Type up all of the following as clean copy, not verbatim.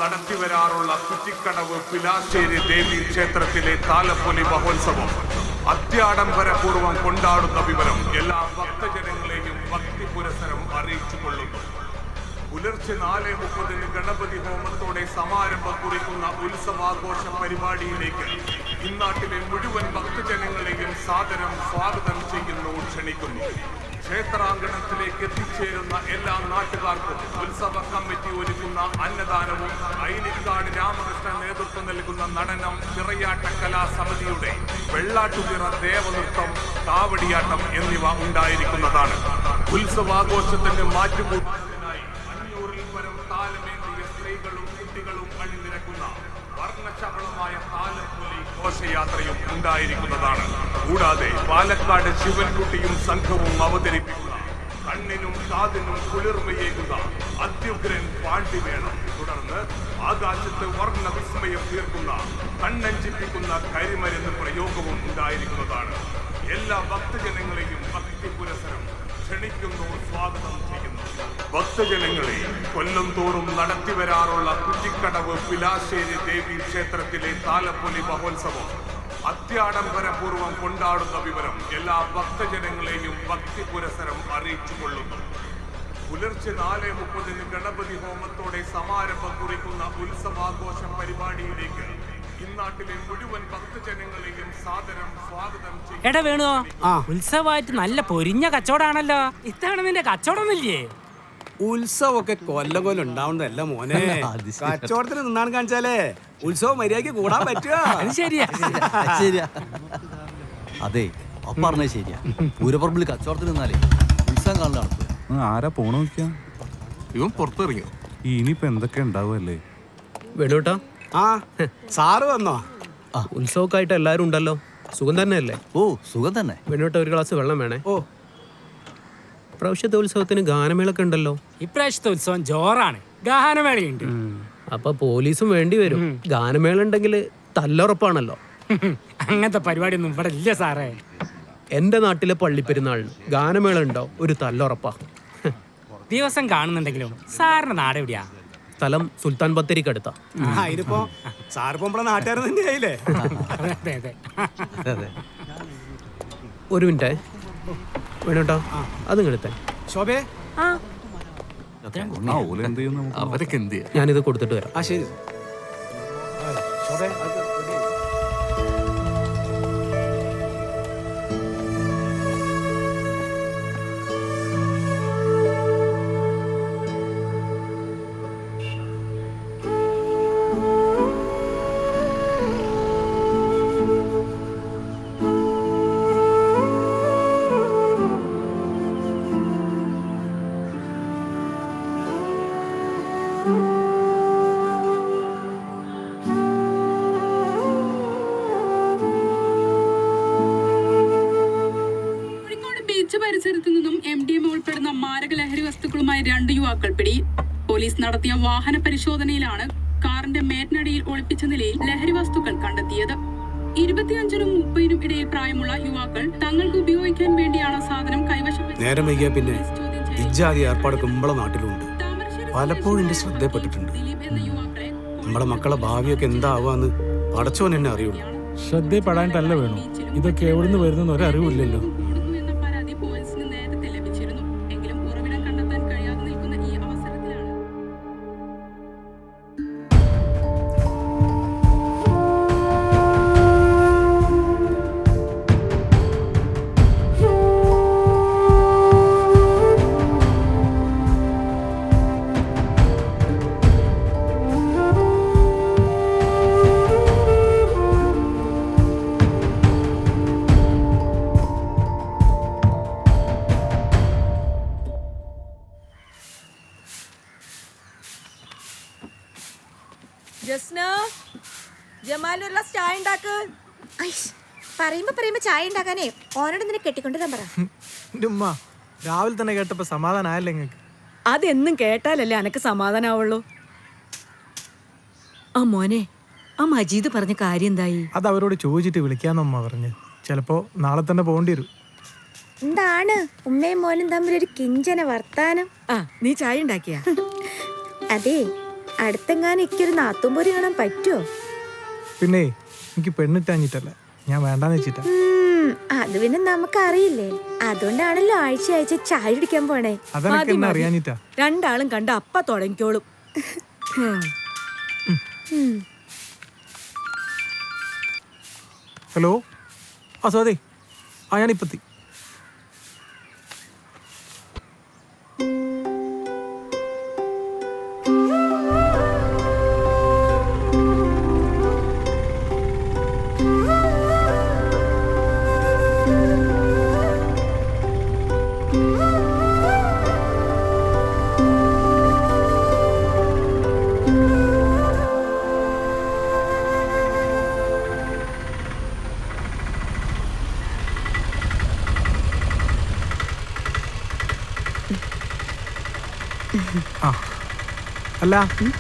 നടത്തിവരാറുള്ള കുറ്റിക്കടവ് പിലാശ്ശേരി ദേവി ക്ഷേത്രത്തിലെ താലപ്പൊലി മഹോത്സവം അത്യാഡംബരപൂർവ്വം കൊണ്ടാടുന്ന വിവരം എല്ലാ ഭക്തജനങ്ങളെയും ഭക്തി പുരസരം അറിയിച്ചുകൊള്ളുന്നു. പുലർച്ചെ 4:30 ഗണപതി ഹോമത്തോടെ സമാരംഭം കുറിക്കുന്ന ഉത്സവാഘോഷ പരിപാടിയിലേക്ക് ഇന്നാട്ടിലെ മുഴുവൻ ഭക്തജനങ്ങളെയും സാദരം സ്വാഗതം ചെയ്യുന്നു, ക്ഷണിക്കുന്നു. ക്ഷേത്രാങ്കണത്തിലേക്ക് എത്തിച്ചേരുന്ന എല്ലാ നാട്ടുകാർക്കും ഉത്സവ കമ്മിറ്റി ഒരുക്കുന്ന അന്നദാനവും ഐനിക്കാട് രാമകൃഷ്ണൻ നേതൃത്വം നൽകുന്ന നടനം ചിറയാട്ട കലാസമിതിയുടെ വെള്ളാട്ടുതിറ ദേവനൃത്തം കാവടിയാട്ടം എന്നിവ ഉണ്ടായിരിക്കുന്നതാണ്. ഉത്സവാഘോഷത്തിന് മാറ്റുകൂട്ടാനായി 500-ൽ പരം താലമേന്തിയ സ്ത്രീകളും കുട്ടികളും അണിനിരക്കുന്ന വർണ്ണശബളമായ താലപ്പൊലി ഘോഷയാത്രയും ഉണ്ടായിരിക്കുന്നതാണ്. കൂടാതെ പാലക്കാട് ശിവൻകുട്ടിയും സംഘവും അവതരിപ്പിക്കുന്ന കണ്ണിനും കാതിനും കുളിർമയേകുക അത്യുഗ്രൻ പാണ്ഡിവേണം. തുടർന്ന് ആകാശത്ത് വർണ്ണ വിസ്മയം തീർക്കുന്ന കണ്ണഞ്ചിപ്പിക്കുന്ന കരിമരുന്ന് പ്രയോഗവും ഉണ്ടായിരിക്കുന്നതാണ്. എല്ലാ ഭക്തജനങ്ങളെയും ഭക്തി പുരസരം ക്ഷണിക്കുന്നു, സ്വാഗതം ചെയ്യുന്നു. ഭക്തജനങ്ങളെ കൊല്ലം തോറും നടത്തിവരാറുള്ള കുറ്റിക്കടവ് പിലാശ്ശേരി ദേവി ക്ഷേത്രത്തിലെ താലപ്പൊലി മഹോത്സവം അത്യാഡംബരപൂർവ്വം കൊണ്ടാടുന്ന വിവരം എല്ലാ ഭക്തജനങ്ങളെയും ഭക്തി പുരസരം അറിയിച്ചുകൊള്ളുന്നു. പുലർച്ചെ 4:30 ഗണപതി ഹോമത്തോടെ സമാരംഭം കുറിക്കുന്ന ഉത്സവാഘോഷ പരിപാടിയിലേക്ക് ഇന്നാട്ടിലെ മുഴുവൻ ഭക്തജനങ്ങളെയും സാദരം സ്വാഗതം ചെയ്യുന്നു. എടാ വേണോ, ഉത്സവമായിട്ട് നല്ല പൊരിഞ്ഞ കച്ചവടാണല്ലോ. ഇത്തവണ നിന്റെ കച്ചവടമൊന്നുമില്ലേ? ഉത്സവമൊക്കെ കൊല്ലം കൊല്ലം ഉണ്ടാവുന്നതല്ല മോനെ. കച്ചവടത്തിന് നിന്നാണ് കാണിച്ചാലേ ഉത്സവം മര്യാദക്ക് കൂടാൻ പറ്റുക. ശരിയാ ശരിയാ. അതെ, പറഞ്ഞ ശരിയാ. പൂരപ്പറമ്പിൽ കച്ചവടത്തിന് നിന്നാലേ ഉത്സവം കാണാൻ നടക്കുക. ആരാ പോണ നോക്കിയാ? ഇവൻ പുറത്തിറങ്ങിയോ? ഇനിയിപ്പോ എന്തൊക്കെ ഉണ്ടാവുമല്ലേ? വേണൂട്ടാ, ആ സാറ് വന്നോ? ഉത്സവക്കായിട്ട് എല്ലാരും ഉണ്ടല്ലോ. സുഖം തന്നെയല്ലേ? ഓ, സുഖം തന്നെ. വേണൂട്ട, ഒരു ഗ്ലാസ് വെള്ളം വേണേ. ഓ, പ്രാവശ്യത്തെ ഉത്സവത്തിന് ഗാനമേളൊക്കെ ഉണ്ടല്ലോ. ഇപ്രാവശ്യത്തെ ഉത്സവം ജോറാണ്, ഗാനമേളയുണ്ട്. അപ്പൊ പോലീസും വേണ്ടി വരും. ഗാനമേള ഉണ്ടെങ്കിൽ തല്ലുറപ്പാണല്ലോ. അങ്ങനത്തെ പരിപാടിയൊന്നും ഇവിടെ ഇല്ല സാറേ. എന്റെ നാട്ടിലെ പള്ളിപ്പെരുന്നാളിന് ഗാനമേള ഉണ്ടോ? ഒരു തല്ലുറപ്പാ. ദിവസം കാണുന്നുണ്ടെങ്കിലും സാറിന്റെ നാട് എവിടെയാ? സ്ഥലം സുൽത്താൻ ബത്തേരിക്കടുത്ത. ഇതിപ്പോ സാറിപ്പോ നമ്മളെ നാട്ടുകാരൻ തന്നെ ആയില്ലേ? അതെ അതെ. ഒരു മിനിറ്റേ വേണൂട്ടാ, അതും എടുത്തേ. ശോഭേ, അവരൊക്കെ എന്ത് ചെയ്യാ? ഞാനിത് കൊടുത്തിട്ട് വരാം. ആ ശരി ശോഭേ. പരിസരത്തു നിന്നും MDMA ഉൾപ്പെടുന്ന മാരക ലഹരി വസ്തുക്കളുമായി 2 യുവാക്കൾ പിടി. പോലീസ് നടത്തിയ വാഹന പരിശോധനയിലാണ് കാറിന്റെ മേറ്റിനടിയിൽ ഒളിപ്പിച്ച നിലയിൽ ലഹരി വസ്തുക്കൾ കണ്ടെത്തിയത്. 25-നും 30-നും ഇടയിൽ പ്രായമുള്ള യുവാക്കൾ തങ്ങൾക്ക് ഉപയോഗിക്കാൻ വേണ്ടിയാണ് സാധനം കൈവശം. നേരം വൈകിയ പിന്നെ ഇജ്ജാതി ഏർപ്പാടൊക്കെ നമ്മളെ നാട്ടിലുണ്ട്. പലപ്പോഴും എന്റെ ശ്രദ്ധയിൽപ്പെട്ടിട്ടുണ്ട്. നമ്മളെ മക്കളെ ഭാവിയൊക്കെ എന്താവാന്ന് പടച്ചോൻ എന്നെ അറിയുള്ളൂ. ശ്രദ്ധപ്പെടാനിട്ടല്ല വേണു, ഇതൊക്കെ എവിടുന്ന് വരുന്ന ഒരറിവില്ലല്ലോ. പറയുമ്പോ ചായ ഉണ്ടാക്കാനേ ഓനോട് നിന്നെ കെട്ടിക്കൊണ്ടുവരാൻ പറ. രാവിലെ തന്നെ കേട്ടപ്പോ സമാധാനമായല്ലേ നിങ്ങൾക്ക്? അതെന്നും കേട്ടാലല്ലേ അനക്ക് സമാധാനാവുള്ളൂ. ആ മോനെ, ആ മജീദ് പറഞ്ഞ കാര്യം എന്തായി? അത് അവരോട് ചോദിച്ചിട്ട് വിളിക്കാന്നമ്മ പറഞ്ഞു. ചിലപ്പോ നാളെ തന്നെ പോകേണ്ടി വരും. എന്താണ് ഉമ്മയും മോനും തമ്മിൽ ഒരു കിഞ്ചന വർത്താനം? ആ, നീ ചായ ഉണ്ടാക്കിയ? അതെ, അടുത്തെങ്ങാനും എനിക്കൊരു നാത്തുംപൊരി കാണാൻ പറ്റുമോ? പിന്നെ എനിക്ക് പെണ്ണിട്ടാഞ്ഞിട്ടല്ല, ഞാൻ വേണ്ടാന്ന് വെച്ചിട്ടാ. അത് പിന്നെ നമുക്കറിയില്ലേ, അതുകൊണ്ടാണല്ലോ ആഴ്ച ആഴ്ച ചായ കുടിക്കാൻ പോണേ. അതെനിക്ക് എന്നെ അറിയാഞ്ഞിട്ടാ. രണ്ടാളും കണ്ട അപ്പ തുടങ്ങിക്കോളും. ഹലോ, ആ സ്വാതി, ആ ഞാനിപ്പത്തി. ആ അല്ല,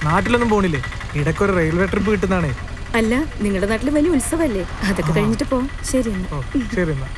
നാട്ടിലൊന്നും പോണില്ലേ? ഇടയ്ക്കൊരു റെയിൽവേ ട്രിപ്പ് കിട്ടുന്നതാണേ. അല്ല, നിങ്ങളുടെ നാട്ടിൽ വലിയ ഉത്സവല്ലേ? അതൊക്കെ കഴിഞ്ഞിട്ട് പോ. ശരി എന്നാ. ഓ ശരി എന്നാ.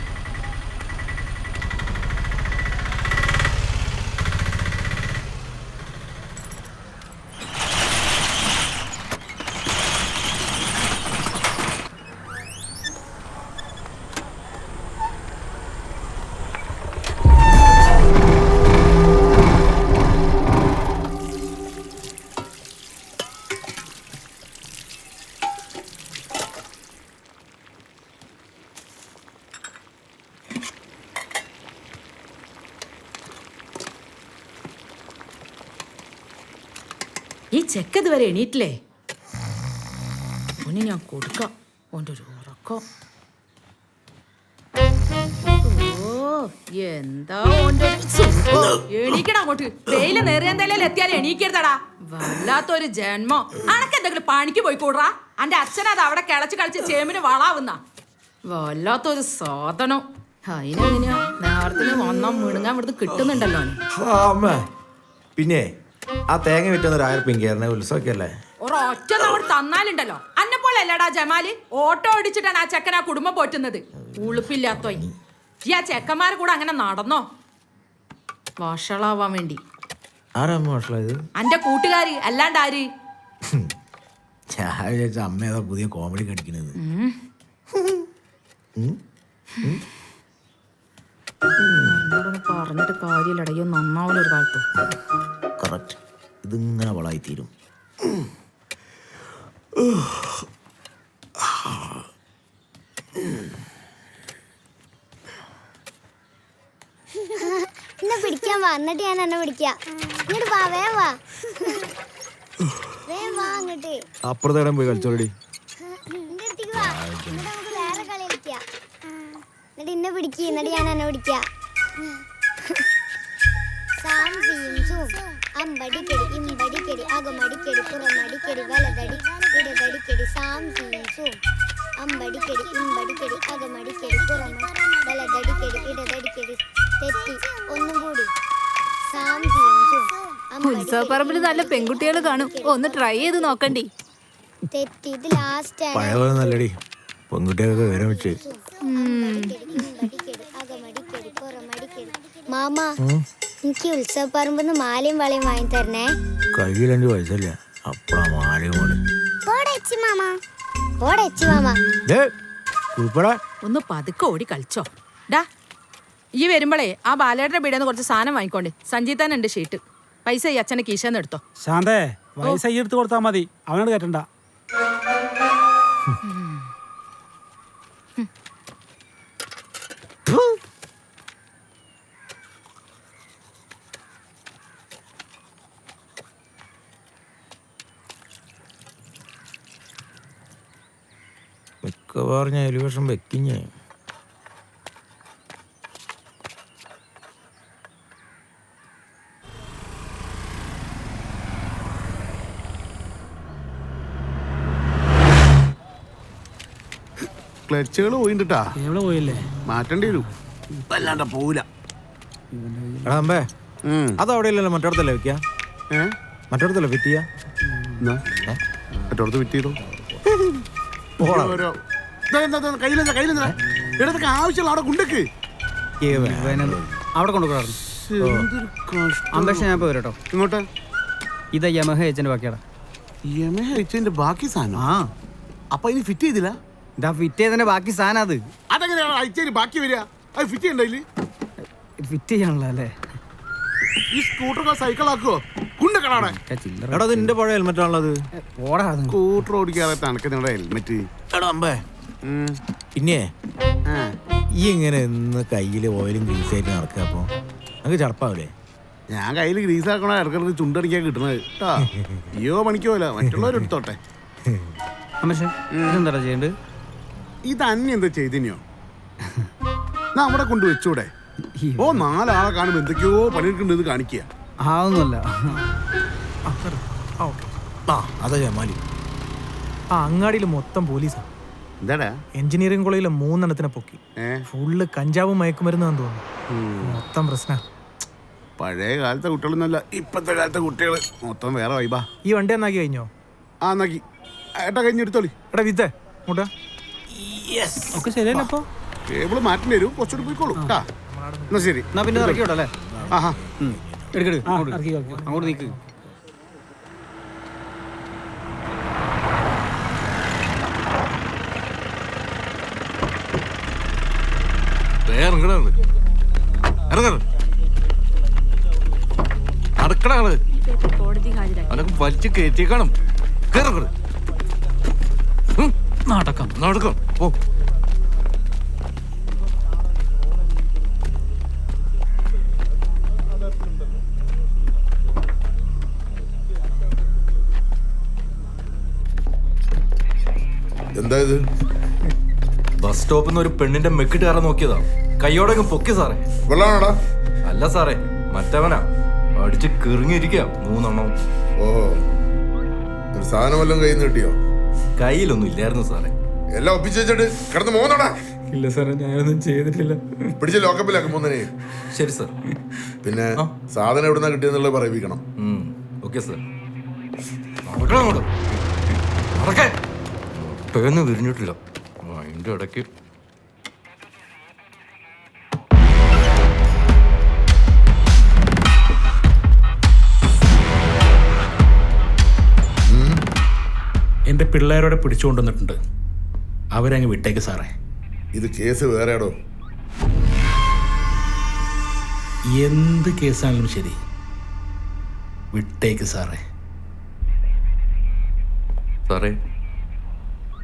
ഈ ചെക്കത് വരെ എണീറ്റില്ലേ? ഓന് ഞാൻ കൊടുക്കാം. ഓൻ്റെ ഒരു ഉറക്കം. ഓ എന്താ ഓൻ്റെ എണീക്കണം അങ്ങോട്ട്. വെയില് നേറിയെന്തായാലും എത്തിയാലും എണീക്കരുതടാ. വല്ലാത്തൊരു ജന്മം. അനക്ക് എന്തെങ്കിലും പണിക്ക് പോയിക്കൂടാ. അന്റെ അച്ഛനത് അവിടെ കിളച്ച് കളിച്ച് ചേമിന് വളാവുന്ന വല്ലാത്തൊരു സാധനം. അതിനെങ്ങനെയാ നേരത്തിന് വന്നാ മിണുങ്ങാൻ ഇവിടുന്ന് കിട്ടുന്നുണ്ടല്ലോ. പിന്നെ ആ തേങ്ങ വിറ്റുന്ന 1000 റുപ്യ കയറണ ഉത്സവക്കല്ലേ? ഒരൊറ്റ അവിടെ തന്നാലുണ്ടല്ലോ. അന്നെ പോലെ അല്ലടാ ജമാല്. ഓട്ടോ ഓടിച്ചിട്ടാണ് ആ ചെക്കൻ ആ കുടുംബം പോറ്റുന്നത്. ഉളുപ്പില്ലാത്തോ. ഈ ആ ചെക്കന്മാരെ കൂടെ അങ്ങനെ നടന്നോ വഷളാവാൻ വേണ്ടി? ആരാ മോഷളത്? അന്റെ കൂട്ടുകാര് അല്ലാണ്ട് ആര്? ഞാൻ വിചാരിച്ച അമ്മ ഏതാ പുതിയ കോമഡി കടിക്കണത്. എന്നോടൊന്ന് പറഞ്ഞിട്ട് കാര്യമില്ലടയോ. നന്നാവൂല ഒരു കാലത്ത്. കറക്റ്റ്, ഇതിങ്ങനെ വളായിത്തീരും. എന്നെ പിടിക്കാൻ വാ, എന്നിട്ട് ഞാൻ എന്നെ പിടിക്കാം. ഇങ്ങോട്ട് വാ, വേഗം വാ, വേഗം വാ അങ്ങോട്ട്. അപ്പുറത്തേടം പോയി കളിച്ചോടി. എന്റെ അടുത്തേക്ക് വാ, എന്നിട്ട് നമുക്ക് വേറെ കളി കളിക്കാം. എന്നിട്ട് ഇന്നെ പിടിക്കുക, എന്നിട്ട് ഞാൻ എന്നെ പിടിക്കാം. അമ്പടിക്കടി ഇമ്പടിക്കടി അകമടിക്കടി പുറമടിക്കടി വലതടി ഇടതടിക്കടി സാം സീം അമ്പടിക്കടി ഇമ്പടിക്കടി അകമടിക്കടി പുറമ വലതടിക്കടി ഇടതടിക്കടി തെറ്റി ഒന്നും കൂടി സാം സീം. ഉത്സവപ്പറമ്പിൽ നല്ല പെൺകുട്ടികൾ കാണും. ഒന്ന് ട്രൈ ചെയ്ത് നോക്കണ്ടി. തെറ്റി ഇത് ലാസ്റ്റ് ആണ്. പഴയ പോലെ നല്ലടി, പെൺകുട്ടികൾക്ക് വിവരം വെച്ച്. അകമടിക്കടി പുറമടിക്കടി. മാമ, എനിക്ക് ഉത്സവപ്പറമ്പെന്ന് മാലയും വളയും വാങ്ങി തരണേ. കയ്യിൽ 5 പൈസല്ല, അപ്പഴാ മാലയും പോലെ. ഒന്ന് പതുക്കെ ഓടി കളിച്ചോ. ഡാ, ഈ വരുമ്പോളേ ആ ബാലേട്ടന്റെ വീടിന്ന് കുറച്ച് സാധനം വാങ്ങിക്കോണ്ട്. സഞ്ജീത്താനുണ്ട് ഷീട്ട്. പൈസ ഈ അച്ഛനെ കീശന്ന് എടുത്തോ. ശാന്തേ, പൈസ എടുത്ത് കൊടുത്താ മതി, അവനോട് കേട്ടണ്ട. മിക്കവാറും ഞാൻ 1 വർഷം വെക്കിഞ്ഞേ. ക്ലച്ചുകൾ പോയിട്ടാ എവിടെ പോയില്ലേ? മാറ്റേണ്ടി വരും. വല്ലാണ്ട പോവില്ല. എടാ അമ്പേ, അതവിടെ ഇല്ലല്ലോ, മറ്റോടത്തല്ലേ വെക്കുക? മറ്റോടത്തല്ലേ ഫിറ്റ് ചെയ്യാ? മറ്റോടത്ത് ഫിറ്റ് ചെയ്തോ. കയ്യിലെന്താ ആവശ്യമുള്ള അവിടെ കൊണ്ടേക്ക്. അവിടെ കൊണ്ടുപോകാറുണ്ട്. അന്തരീക്ഷം ഞാൻ പോയി കേട്ടോ. ഇങ്ങോട്ട് ഇതാ യമഹ ഏജന്റ് ബാക്കിയാടാ. അയച്ചതിന്റെ ബാക്കി സാധനം ആ അപ്പൊ ഇനി ഫിറ്റ് ചെയ്തില്ല. ഇതാ ഫിറ്റ് ചെയ്തതിന്റെ ബാക്കി സാധനം അത് അതെങ്ങനെയാണ് അയച്ചതിന് ബാക്കി വരിക? അത് ഫിറ്റ് ചെയ്യണ്ടതില് ഫിറ്റ് ചെയ്യാനുള്ള അല്ലേ? ഈ സ്കൂട്ടർ സൈക്കിൾ ആക്കുവോ? കുണ്ടക്കണാടെ എടാ നിന്റെ പഴയ ഹെൽമെറ്റ് ആണുള്ളത്. ഓടാ സ്കൂട്ടർ ഓടിക്കാതെ തണക്ക് നിങ്ങളുടെ ഹെൽമെറ്റ്. എടാ അമ്പേ, പിന്നെ ഈ ഇങ്ങനെ ഇന്ന് കയ്യിൽ ഓയിലും ഗ്രീസായിട്ട് നടക്കുക, അപ്പൊ നമുക്ക് ചടപ്പാവില്ലേ? ഞാൻ കയ്യിൽ ഗ്രീസ് ആക്കണ ഇടക്കിടക്ക് ചുണ്ടടിക്കാൻ കിട്ടണത് കേട്ടാ. അയ്യോ പണിക്കോല, മറ്റുള്ളവരെടുത്തോട്ടെ. എന്താ ചെയ്യണ്ട്? ഇത് അന്യ എന്താ ചെയ്തിനിയോ? നമ്മുടെ കൊണ്ട് വെച്ചൂടെ? ഓ 4 ആളെ കാണുമ്പോ എന്തൊക്കെയോ പണിയെടുക്കേണ്ടത് കാണിക്കുക. ആവുന്നല്ല. അതാ ജമാലി. ആ അങ്ങാടിയിൽ മൊത്തം പോലീസാ. എന്താടാ? എഞ്ചിനീയറിംഗ് കോളേജിലെ 3 എണ്ണത്തിനെ പൊക്കി. ഫുള്ള് കഞ്ചാവും മയക്കുമരുന്നാന്ന് തോന്നുന്നു. മൊത്തം പ്രശ്ന. പഴയ കാലത്തെ കുട്ടികളൊന്നുമല്ല ഇപ്പത്തെ കാലത്തെ കുട്ടികൾ. മൊത്തം വേറെ വൈബാ. ഈ വണ്ടി എന്നാക്കി കഴിഞ്ഞോ? ആ എന്നാക്കി ഏട്ടാ കഴിഞ്ഞെടുത്തോളി. എടാ വിത്തേ ഇങ്ങോട്ടാ. ഒക്കെ ശരിയല്ലേ അപ്പൊ? ടേബിള് മാറ്റേണ്ടി വരും, കുറച്ചുകൂടി പോയിക്കോളൂ കേട്ടാ. എന്നാ ശരി. എന്നാ പിന്നെ ഇറക്കിയോട്ടല്ലേ? ആഹാ എടുക്കെടു അങ്ങോട്ട് നീക്ക്. വലിച്ചു കയറ്റിയേക്കണം. നടക്കാം നടക്കാം. ഓ എന്താ ഇത്? ബസ് സ്റ്റോപ്പിൽ നിന്ന് ഒരു പെണ്ണിന്റെ മെക്കിട്ട് കയറാൻ നോക്കിയതാ. കയ്യോടെ പൊക്കി സാറേ. വെള്ളാണോടാ? അല്ല സാറേ, മറ്റവനാ അടിച്ച് കിറങ്ങിയിരിക്കുക 3 എണ്ണം. ഓ, ഒരു സാധനം വല്ലതും കയ്യിൽ നിന്ന് കിട്ടിയോ? കയ്യിലൊന്നും ഇല്ലായിരുന്നു സാറേ. എല്ലാം ഒപ്പിച്ചിട്ട് കിടന്ന് മൂന്നടാ. ഇല്ല സാറേ, ഞാനൊന്നും ചെയ്തിട്ടില്ല. പിടിച്ച് ലോക്കപ്പിലാക്കും മൂന്നിനെ. ശരി സാർ. പിന്നെ സാധനം എവിടുന്നാ കിട്ടിയെന്നുള്ളത് പറയിപ്പിക്കണം. Okay sir. പേന്ന് വിരിഞ്ഞിട്ടില്ല അതിന്റെ ഇടയ്ക്ക്. എന്റെ പിള്ളേരോടെ പിടിച്ചുകൊണ്ടുവന്നിട്ടുണ്ട്. അവരങ്ങ് വിട്ടേക്ക് സാറേ. ഇത് കേസ് വേറെയാടോ. എന്ത് കേസാണെങ്കിലും ശരി, വിട്ടേക്ക് സാറേ. സാറേ,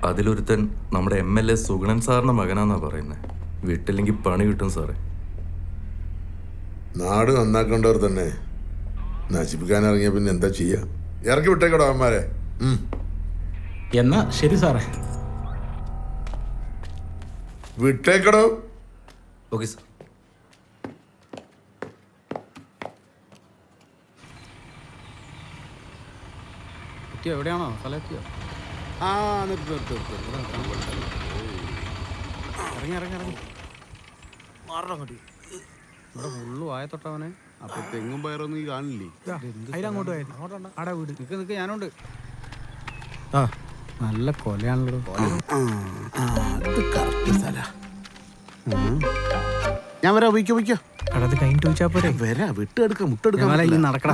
അതിലൊരുത്തൻ നമ്മുടെ MLA സുഗണൻ സാറിന്റെ മകനാന്നാ പറയുന്നത്. വീട്ടില്ലെങ്കിൽ പണി കിട്ടും സാറേ. നാട് നന്നാക്കേണ്ടവർ തന്നെ നശിപ്പിക്കാൻ ഇറങ്ങിയ പിന്നെ എന്താ ചെയ്യാ? ഇറക്കി വിട്ടേക്കടോ അവന്മാരെ. എന്നാ ശരി സാറേ. വിട്ടേക്കടോ. Okay sir. എവിടെയാണോ സ്ഥലം എത്തിയോ? ആ നിർത്തി ഇറങ്ങി ഇവിടെ ഫുള്ളു ആയ തൊട്ടവനെ. അപ്പൊ തെങ്ങും പയറൊന്നും ഈ കാണില്ലേ? അതിലങ്ങോട്ട് പോയത് ആടാ വീട്. നിക്ക് ഞാനുണ്ട്. ആ നല്ല കൊലയാണല്ലോ. അത് കറക്റ്റ് സ്ഥലാ. ഞാൻ വരാ, വയ്ക്കോ. അത് കഴിഞ്ഞിട്ട് ചോദിച്ചാ പോരെ. വരാ, വിട്ടെടുക്ക മുട്ടെടുക്കാൻ നടക്കണം.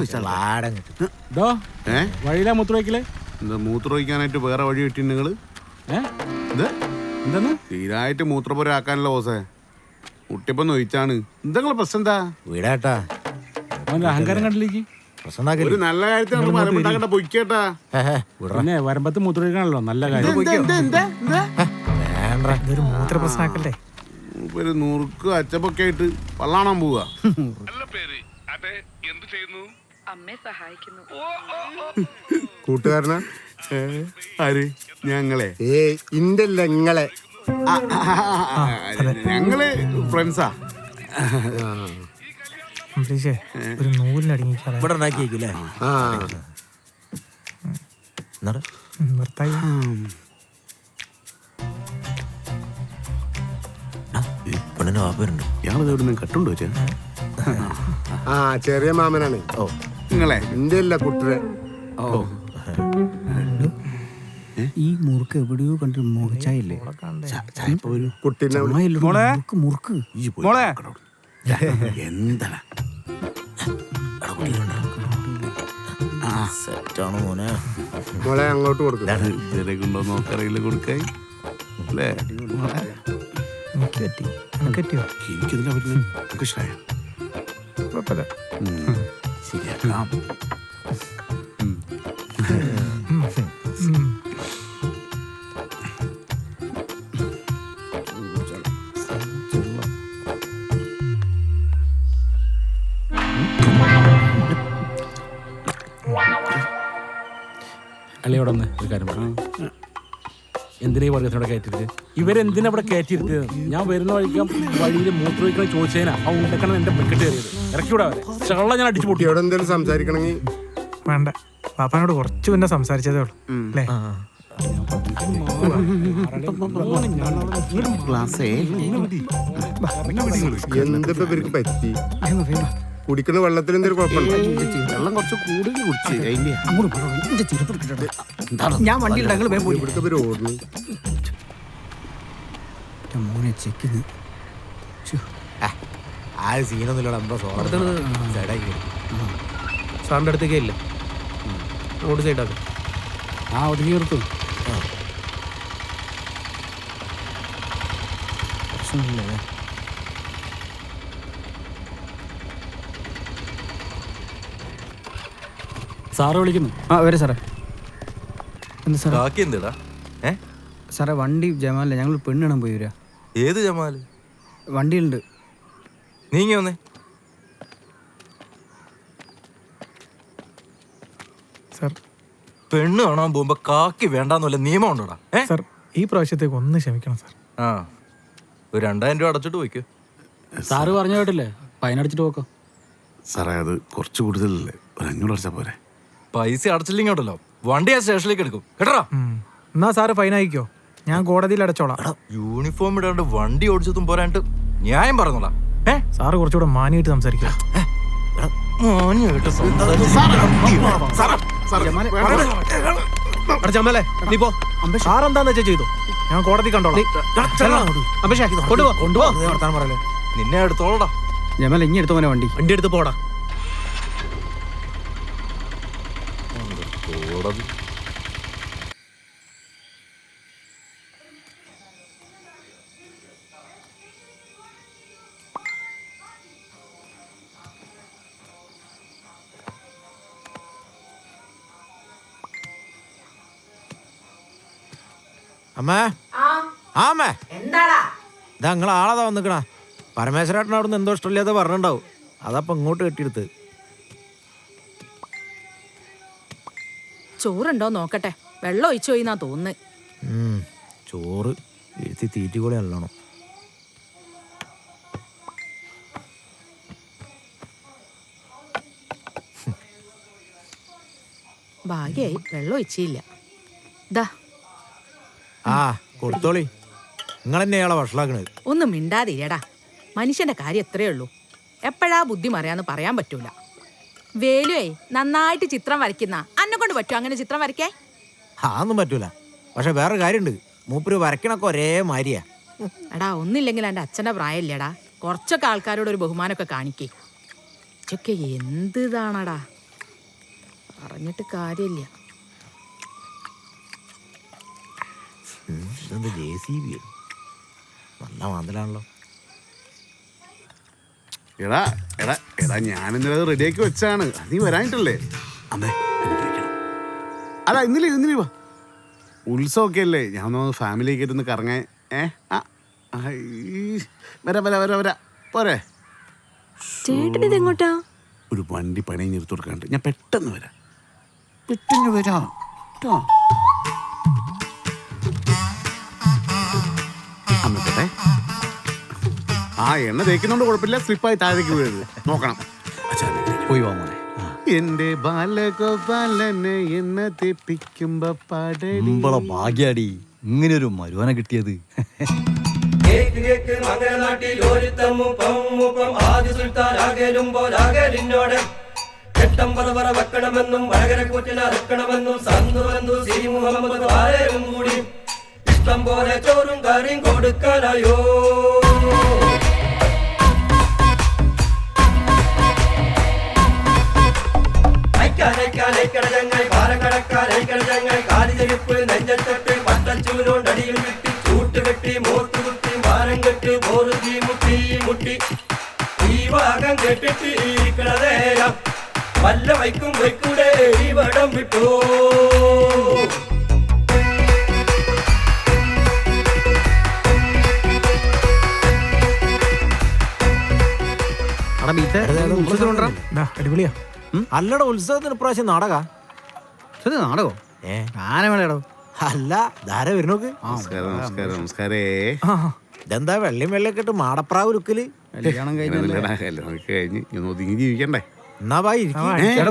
വഴിയിലാ മൂത്രമൊഴിക്കലേ? എന്താ മൂത്രമൊഴിക്കാനായിട്ട് വേറെ വഴി കിട്ടി നിങ്ങള്? എന്താ തീരായിട്ട് മൂത്രപ്പുര ആക്കാനല്ലോ ബോസേ. കുട്ടിയപ്പം നൊയിച്ചാണ്. എന്തെങ്കിലും പ്രശ്നം എന്താ? വീടാട്ടാ, അഹങ്കാരം കണ്ടിലേക്ക് ഒരു നല്ല കാര്യത്തിൽ മരമുണ്ടാക്കണ്ട പൊയ്ക്കേട്ടാ. പിന്നെ വരമ്പത്ത് മൂത്രമൊഴിക്കാണല്ലോ നല്ല കാര്യം. ഇതൊരു മൂത്ര പ്രശ്നമാക്കല്ലേ? ഒരു നുറുക്ക് അച്ചപ്പൊക്കെ ആയിട്ട് പള്ളാണാൻ പോവാ. കൂട്ടുകാരനാ? ആര്? ഞങ്ങളെ? ഇങ്ങളെ ഞങ്ങള് ഫ്രണ്ട്സാ. ഒരു നൂലിനടങ്ങിക്കാതെ ഇവിടെ ഉണ്ടാക്കിയേക്കില്ലേ? നിർത്തായി. പെണ്ണിന് വാപ്പരുണ്ട്. ഞങ്ങളിത് എവിടെ നിന്ന് കട്ടുണ്ടോ വെച്ചാ? ചെറിയ മാമനാണ്. ഓ, നിങ്ങളെ എന്റെ അല്ല കുട്ടരെ. ഓ, ഈ മുറുക്ക് എവിടെയോ കണ്ടു മുറിച്ചായില്ലേ? കുട്ടീനെ മുറുക്ക് എന്താ സെറ്റാണ് മോനെ. മോളെ അങ്ങോട്ട് കൊടുക്കും. ഇതുവരെ കൊണ്ടുവന്ന് നോക്കറിയില്ല കൊടുക്കായി അല്ലേ? എനിക്ക് പറ്റി. എനിക്ക് പറ്റിയോ? എനിക്കിതിനെ പറ്റുന്ന നമുക്ക് ഇഷ്ടമായ കുഴപ്പമില്ല. ശരിയാക്കാം. അല്ലയോടെ ഒന്ന് ഒരു കാര്യം പറഞ്ഞു. എന്തിനാ ഈ വർഗത്തിനോടെ കയറ്റിരുത്? ഇവരെന്തിനാ ഇവിടെ കയറ്റിയിരുത്തിയത്? ഞാൻ വരുന്ന വഴിക്കാം വഴിയിൽ മൂത്രമൊഴിക്കണം ചോദിച്ചതിനാ ആ ഉണ്ടക്കണം എന്റെ വിക്കറ്റ് കയറിയത്. ഇറക്കിവിടെ അവരെ ചള്ള ഞാൻ അടിച്ചു പൊട്ടി. ഇവിടെ എന്തെങ്കിലും സംസാരിക്കണമെങ്കിൽ വേണ്ട, പാപ്പാനോട് കുറച്ച് പിന്നെ സംസാരിച്ചതേ ഉള്ളൂ അല്ലേ? എന്തിപ്പോ ഇവർക്ക് പറ്റി? കുടിക്കുന്ന വെള്ളത്തിൽ എന്തൊരു കുഴപ്പമുണ്ടോ? വെള്ളം കുറച്ച് കൂടുതൽ കുടിച്ച് ഞാൻ വണ്ടി ഇവിടുത്തെ പേര് ഓടുന്നു. മോനെ ചെക്കിന് ആ സീനൊന്നുമില്ല. നമ്മുടെ സൈഡാക്കി സാറിൻ്റെ അടുത്തേക്കേ ഇല്ല, റോഡ് സൈഡാക്കും. ആ ഒതുങ്ങി നിർത്തും. സാറ് വിളിക്കുന്നു. ആ വരെ സാറേ. എന്താ സാറേ? കാക്കി എന്തിടാ? സാറേ വണ്ടി ജമാലില്ല, ഞങ്ങൾ പെണ്ണിടാൻ പോയി വരിക. ഏത് ജമാല്? വണ്ടിയുണ്ട്. നീങ്ങി വന്നേ. സാർ, പെണ്ണ് കാണാൻ പോകുമ്പോ കാക്കി വേണ്ടാന്നല്ല നിയമം ഉണ്ടോടാ? സാർ ഈ പ്രാവശ്യത്തേക്ക് ഒന്ന് ക്ഷമിക്കണം സാർ. ആ ഒരു 2000 രൂപ അടച്ചിട്ട് പോയിക്കോ. സാറ് പറഞ്ഞു കേട്ടില്ലേ, ഫൈൻ അടിച്ചിട്ട് പോക്കോ. സാറേ അത് കുറച്ച് കൂടുതലല്ലേ, ഒരു 500 അടച്ചാ പോരെ? പൈസ അടച്ചില്ലെങ്കിൽ ഉണ്ടല്ലോ വണ്ടി ആ സ്റ്റേഷനിലേക്ക് എടുക്കും കേട്ടോ. എന്നാ സാറ് ഫൈൻ അയക്കോ, ഞാൻ കോടതിയിൽ അടച്ചോളാം. യൂണിഫോം ഇടാണ്ട് വണ്ടി ഓടിച്ചതും പോരാണ്ട് ന്യായം പറഞ്ഞോളാ. സാറ് കുറച്ചുകൂടെ മാനിയായിട്ട് സംസാരിക്കുക. സാറെന്താന്ന് വെച്ചാ ചെയ്തു, ഞാൻ കോടതി കണ്ടോളാം. നിന്നെ എടുത്തോളടാ. ജമാൽ ഇങ്ങനെ എടുത്തോ മോനെ വണ്ടി. വണ്ടി എടുത്ത് പോടാ. കോടതി അമ്മേ, അമ്മേ, എന്താടാ ഇതാ നിങ്ങളെ ആളതാ വന്നിക്കണ. പരമേശ്വരേട്ടൻ അവിടുന്ന് എന്തോ ഇഷ്ടമില്ലാതെ പറഞ്ഞിട്ടുണ്ടാവും, അതപ്പൊ ഇങ്ങോട്ട് കെട്ടിയെടുത്ത്. ചോറുണ്ടോ നോക്കട്ടെ, വെള്ളം ഒഴിച്ചു പോയിന്നാ തോന്നുന്നു. ചോറ് എഴുത്തി തീറ്റി കൂടെ നല്ലോണം. ഭാഗ്യായി വെള്ളം ഒഴിച്ചില്ല. ദാ ആ കൊടുത്തോളി, നിങ്ങൾ തന്നെ അയാളെ വഷളാക്കണത്. ഒന്നും മിണ്ടാതിരിയടാ, മനുഷ്യന്റെ കാര്യം എത്രയേ ഉള്ളൂ. എപ്പോഴാ ബുദ്ധി മറിയാന്ന് പറയാൻ പറ്റൂല. വേലുവേ നന്നായിട്ട് ചിത്രം വരയ്ക്കുന്ന അന്നെ കൊണ്ട് പറ്റുമോ അങ്ങനെ ചിത്രം വരയ്ക്കേ? അതൊന്നും പറ്റൂല, പക്ഷെ വേറെ കാര്യമുണ്ട്, മൂപ്പര് വരയ്ക്കണൊക്കെ ഒരേ മാതിരിയാ. എടാ ഒന്നില്ലെങ്കിൽ എൻ്റെ അച്ഛൻ്റെ പ്രായമില്ലടാ, കുറച്ചൊക്കെ ആൾക്കാരോട് ഒരു ബഹുമാനമൊക്കെ കാണിക്കേ. ഇതൊക്കെ എന്ത് ഇതാണടാ, പറഞ്ഞിട്ട് കാര്യമില്ല. ഇതെന്ത് JCB നല്ല മാന്തലാണല്ലോ. എടാ എടാ എടാ ഞാൻ ഇന്നലെ റെഡിയാക്കി വെച്ചാണ്, നീ വരാനിട്ടല്ലേ? അമ്മേ അല്ല ഇന്നലെ വാ, ഉത്സവമൊക്കെ അല്ലേ, ഞാൻ ഒന്ന് ഫാമിലിയൊക്കെ ഇരുന്ന് കറങ്ങാൻ. വരാ പോരെ. ചേട്ടനിത് എങ്ങോട്ടാ? ഒരു വണ്ടി പണി നിർത്തി കൊടുക്കാണ്ട്, ഞാൻ പെട്ടെന്ന് വരാം കേട്ടോ. അമ്മട്ടെ ആ എണ്ണ തേക്കുന്നോണ്ട് കുഴപ്പമില്ല, സ്ലിപ്പായി താഴേക്ക് വീഴരുത്, നോക്കണം. പോയി വാ മോനെ. എന്റെ ബാലഗോപാലനെ എണ്ണ തെപ്പിക്കുമ്പോ നമ്മളെ ഭാഗ്യാടി ഇങ്ങനെ ഒരു മരുവന കിട്ടിയത്. വെക്കണമെന്നും വടകര കൂറ്റിൽ അറക്കണമെന്നും സന്തുവെന്നു ശ്രീ മുഹമ്മദ് ആരെയും കൂടി ഇഷ്ടം പോലെ ചോറും കറിയും കൊടുക്കാനായോ. ചങ്ങായി പാലം കടക്കാനയക്കണ ചങ്ങായി കാലി ചെരുപ്പ് നെഞ്ചത്തൊട്ട് പട്ടച്ചൂലോണ്ടടിയിൽ വിട്ടി ചൂട്ട് വെട്ടി മോത്ത് കുത്തി മാനം കെട്ട് പോറുതി മുട്ടി മുട്ടി ഈ ഭാഗം കെട്ടിട്ട് ഇരിക്കണ നേരം വല്ല വൈക്കും വൈക്കൂടെ ഈ വടം വിട്ടു അടിപൊളിയാ. അല്ലടോ ഉത്സവത്തിന് ഇപ്രാവശ്യം നാടകാ നാടകോ ഗാനമേളടോ അല്ല ധാര വരുന്നോക്ക് നമസ്കാരം നമസ്കാരം നമസ്കാരേ. ഇതെന്താ വെള്ളിയും വെള്ളയൊക്കെ ഇട്ട് മാടപ്രാവ് ലുക്കല് കല്യാണം കഴിഞ്ഞ് ഇന്ന് ഒതുങ്ങി ജീവിക്കണ്ടേ? എന്നാ വാ വേണ്ട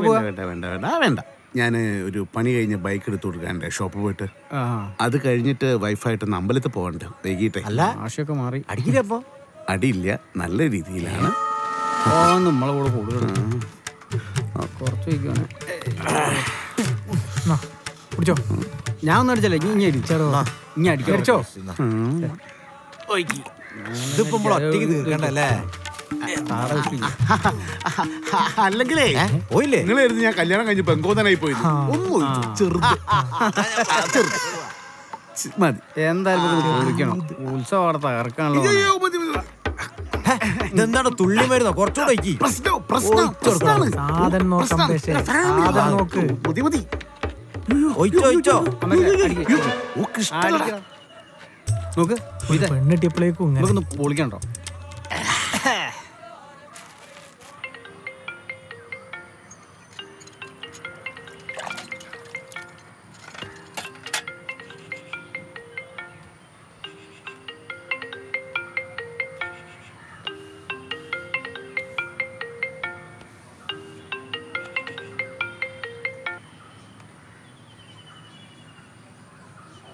വേണ്ട വേണ്ട വേണ്ട. ഞാൻ ഒരു പണി കഴിഞ്ഞ് ബൈക്ക് എടുത്തു കൊടുക്കാൻ്റെ ഷോപ്പിൽ പോയിട്ട് അത് കഴിഞ്ഞിട്ട് വൈഫായിട്ട് അമ്പലത്തിൽ പോകണ്ട വൈകിട്ടെ. അല്ല ആശയൊക്കെ മാറി അടിക്കില്ലപ്പോ അടിയില്ല, നല്ല രീതിയിലാണ്. നമ്മളെ കൂടെ കൂടുതൽ കുറച്ച് വയ്ക്കുവാണ്. കുടിച്ചോ. ഞാൻ ഒന്നും അടിച്ചല്ലേ ഇനി അടിച്ചോ ഇനി അടിച്ചോ. ഇതിപ്പോ ഒറ്റയ്ക്ക് തീർക്കണ്ടല്ലേ? അല്ലെങ്കിലേ പോയില്ലേ നിങ്ങളായിരുന്നു ഞാൻ കല്യാണം കഴിഞ്ഞ് പെങ്കോതനായി പോയി. ഒന്നും ചെറുത് മതി. എന്തായാലും വിളിക്കണം. ഉത്സവം അവിടെ തകർക്കാണല്ലോ. ഇതെന്താണ് തുള്ളി മരുന്നോ? കുറച്ചുകൂടെ സാധനം നോക്കാം. സാധനം നോക്ക്. നോക്ക് പെണ്ണിട്ടിയപ്പോഴേക്കും നമുക്കൊന്ന് പൊളിക്കണ്ടോ?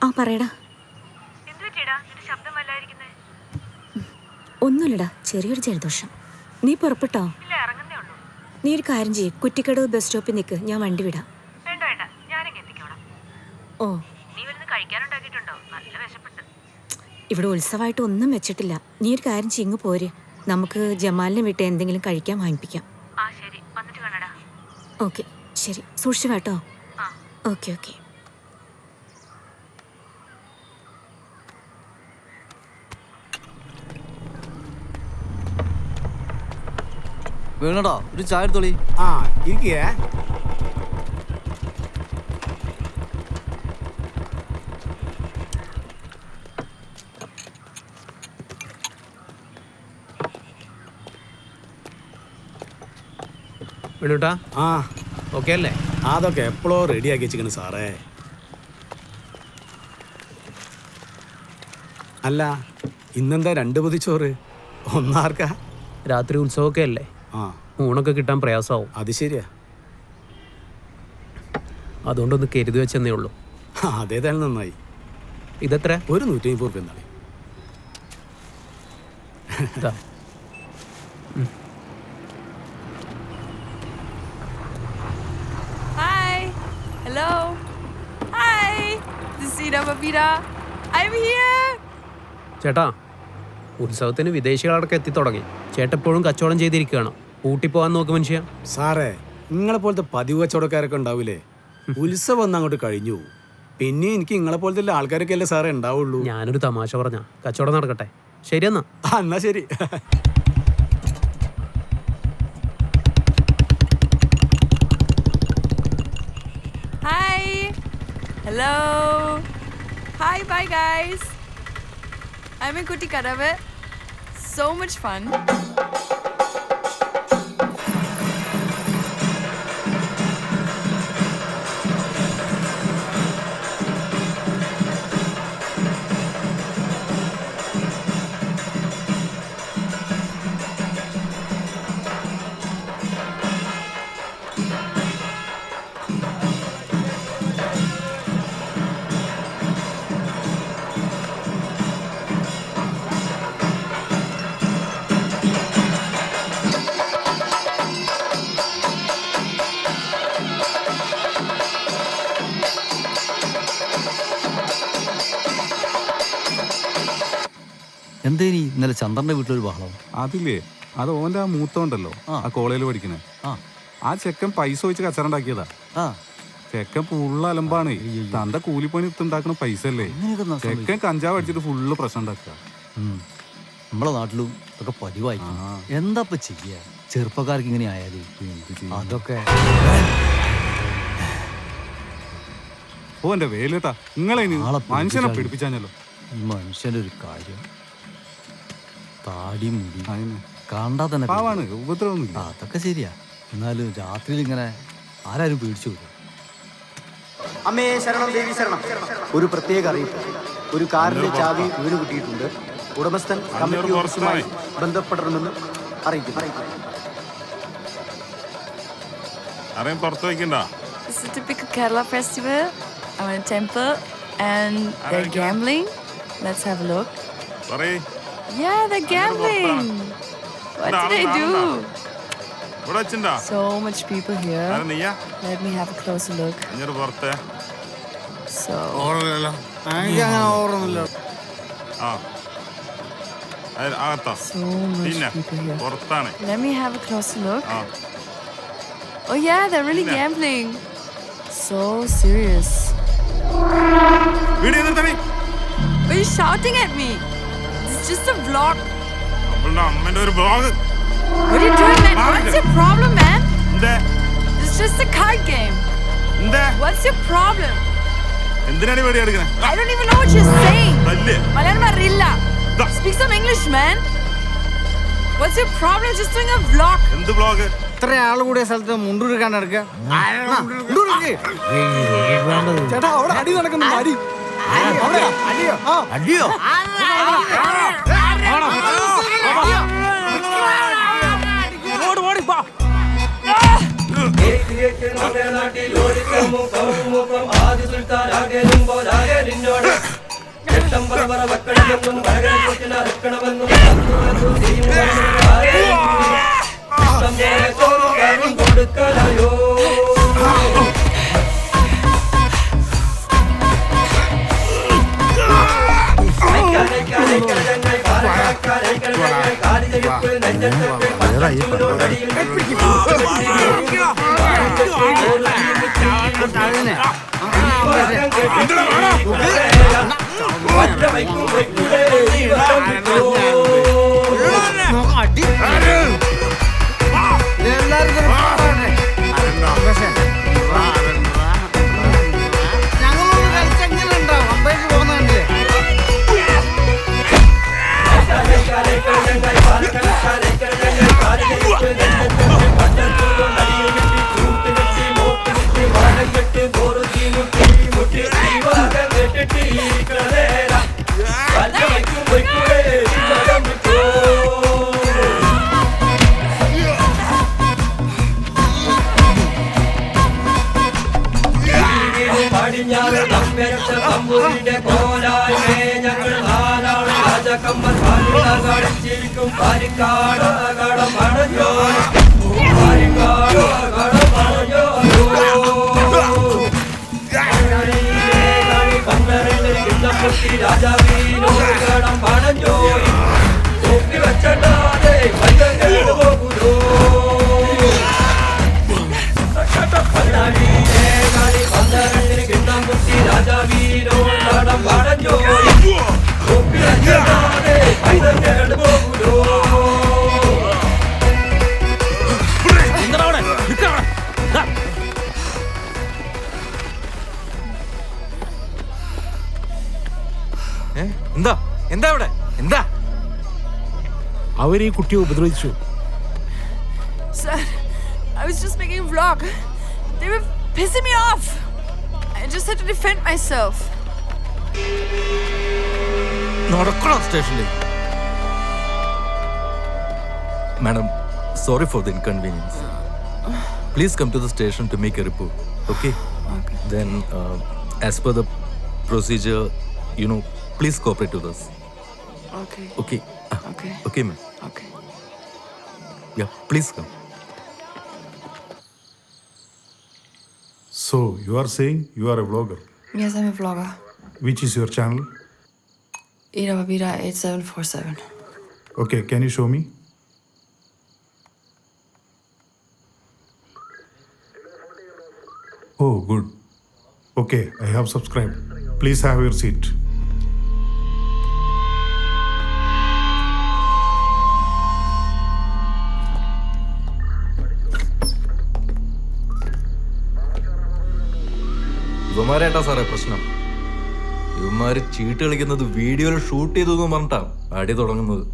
ആ പറയടാ. ഒന്നുമില്ലടാ, ചെറിയൊരു ജലദോഷം. നീ പുറപ്പെട്ടോ? നീ ഒരു കാര്യം ചെയ്യ്, കുറ്റിക്കടവ് ബസ് സ്റ്റോപ്പിൽ നിൽക്ക്, ഞാൻ വണ്ടി വിടാം. ഓ, ഇവിടെ ഉത്സവമായിട്ട് ഒന്നും വെച്ചിട്ടില്ല. നീ ഒരു കാര്യം ചെയ്യ്, ഇങ്ങ് പോര്. നമുക്ക് ജമാലിനെ വിട്ട് എന്തെങ്കിലും കഴിക്കാൻ വാങ്ങിപ്പിക്കാം. ഓക്കെ ശരി, സൂക്ഷിച്ചു വേട്ടോ. Okay okay. വേണടാ ഒരു ചായ എടുത്തോളി. ഇരിക്കേ. വേണുട്ടാ ഓക്കെ അല്ലേ? അതൊക്കെ എപ്പോഴോ റെഡിയാക്കി വെച്ചിരിക്കണ് സാറേ. അല്ല ഇന്നെന്താ 2 പൊതിച്ചോറ്? ഒന്നാർക്കാ? രാത്രി ഉത്സവമൊക്കെ അല്ലേ, ഊണൊക്കെ കിട്ടാൻ പ്രയാസമാവും. അത് ശരിയാ. അതുകൊണ്ടൊന്ന് കരുതി വെച്ചെന്നേ ഉള്ളൂ. അതേതായാലും നന്നായി. ഇതെത്ര? ഒരു 150 രൂപ എന്നാളെ. Hi. Hello. Hi. This is Sina Babira. I'm here. ചേട്ടാ, ഉത്സവത്തിന് വിദേശികളടക്കം എത്തിത്തുടങ്ങി. ചേട്ടപ്പോഴും കച്ചവടം ചെയ്തിരിക്കുകയാണ്. ഊട്ടി പോകാൻ നോക്ക് മനുഷ്യ. സാറേ, നിങ്ങളെ പോലത്തെ പതിവ് കച്ചവടക്കാരൊക്കെ ഉണ്ടാവൂലേ? ഉത്സവം ഒന്ന് അങ്ങോട്ട് കഴിഞ്ഞു, പിന്നെ എനിക്ക് നിങ്ങളെ പോലത്തെ ആൾക്കാരൊക്കെ അല്ലേ സാറേ ഉണ്ടാവുള്ളൂ. ഞാനൊരു തമാശ പറഞ്ഞ കച്ചവടം നടക്കട്ടെ. ശരിയെന്നാ. എന്നാ ശരി. Hi. Hello. Hi, bye guys. I'm in Kutikadave. So much fun. എന്തേനി ഇന്നലെ ചന്ദ്രന്റെ വീട്ടിലൊരു ബഹളം? അതില്ലേ, അത് ഓൻ്റെ ആ മൂത്തോണ്ടല്ലോ, ആ കോളേജിൽ പഠിക്കണേ. ആ ചെക്കൻ പൈസ വെച്ച് കച്ചറ ഉണ്ടാക്കിയതാ. ചെക്കൻ ഫുള്ള് അലമ്പാണ്. തന്റെ കൂലിപ്പണി ഉണ്ടാക്കുന്ന പൈസ അല്ലേ. ചെക്കൻ കഞ്ചാവ് അടിച്ചിട്ട് ഫുള്ള് പ്രശ്നം ഉണ്ടാക്കുക. നമ്മളെ നാട്ടിലും ഒക്കെ പതിവായി. എന്താ ഇപ്പൊ ചെയ്യാ? ചെറുപ്പക്കാർക്ക് ഇങ്ങനെ ആയാലും അതൊക്കെ ഓന്റെ വേലേട്ടാ. നിങ്ങളെ മനുഷ്യനെ പിടിപ്പിച്ചാഞ്ഞല്ലോ. ഈ മനുഷ്യന്റെ ഒരു കാര്യം, താടി മുടി കണ്ടാ തന്നെ പാവാണ്, ഉപദ്രവമൊന്നുമില്ല. അതൊക്കെ ശരിയാ. എന്നാലും രാത്രിയിൽ ഇങ്ങനെ ആരാരും പേടിച്ചു വരും. അമ്മേ ശരണം, ദേവി ശരണം. ഒരു പ്രത്യേക അറിയിപ്പ്. ഒരു കാറിന്റെ ചാവി വീണ് കിട്ടിയിട്ടുണ്ട്. ഉടമസ്ഥൻ കമ്മിറ്റി ഓഫീസുമായി ബന്ധപ്പെടണമെന്ന് അറിയിക്കുന്നു. പുറത്ത് വയ്ക്കണ്ട. It's a typical Kerala festival. I'm in a temple and they're gambling. Let's have a look. Sorry. Yeah, they're gambling. What did they do? So much people here. Let me have a closer look. So. So much people here. Let me have a closer look. Oh yeah, they're really gambling. So serious. Why are you shouting at me? It's just a vlog. What are you doing, man? What's your problem, man? It's just a card game. What's your problem? I don't even know what you're saying. Malayalam arilla. Speak some English, man. What's your problem? Just doing a vlog. ഇത്ര ആള് കൂടിയ സ്ഥലത്ത് മുണ്ടുരുക്കാൻ നടക്കുക. ചേട്ടാ അവിടെ അടി നടക്കുന്നു. അടി അടിയോ? കൊടുക്കലയോ എന്താ എന്താ ഇവിടെ എന്താ? അവർ ഈ കുട്ടിയെ ഉപദ്രവിച്ചു. Sir, I was just making a vlog. They were pissing me off. I just had to defend myself. നടക്കണം സ്റ്റേഷനിലേക്ക്. Madam, sorry for the inconvenience. Please come to the station to make a report. Okay? Then, as per the procedure, please cooperate with us. Okay. Okay. Okay. Okay, ma'am. Okay. Yeah, please come. So, you are saying you are a vlogger. Yes, I'm a vlogger. Which is your channel? Irababira 8747. Okay, can you show me? Okay, I have subscribed. Please have your seat. ഇവന്മാരേട്ടാ സാറേ പ്രശ്നം. ഇവന്മാര് ചീട്ട് കളിക്കുന്നത് വീഡിയോയിൽ shoot ചെയ്തു എന്ന് പറഞ്ഞിട്ടാ അടി തുടങ്ങുന്നത്.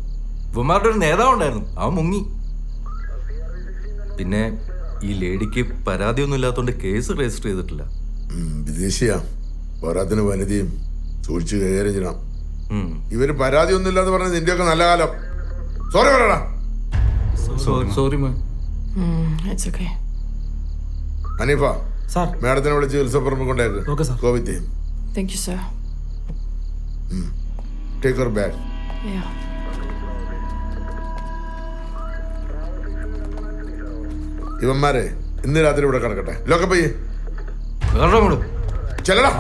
ഇവന്മാരുടെ ഒരു നേതാവുണ്ടായിരുന്നു, അവൻ മുങ്ങി. പിന്നെ ഈ ലേഡിക്ക് പരാതിയൊന്നും ഇല്ലാത്തതുകൊണ്ട് കേസ് രജിസ്റ്റർ ചെയ്തിട്ടില്ല. വിദേശിയാ, പോരാത്തിന് വനിതയും സൂക്ഷിച്ച് കൈകാര്യം ചെയ്യണം. ഇവര് പരാതിയൊന്നും ഇല്ലാന്ന് പറഞ്ഞത് നിന്റെയൊക്കെ നല്ല കാലം. സോറി പറയടാ. Sorry ma'am. ഹനീഫ സാർ, മാഡത്തിനെ വിളിച്ച് ഉത്സവപ്പറമ്പ് കൊണ്ടേക്ക്. കോവിത്തെ Thank you, sir. Take your bag. Yeah. ഇവന്മാരെ ഇന്ന് രാത്രി ഇവിടെ കിടക്കട്ടെ. ലോക്കപ്പയ്യേ ചെല്ലടാ.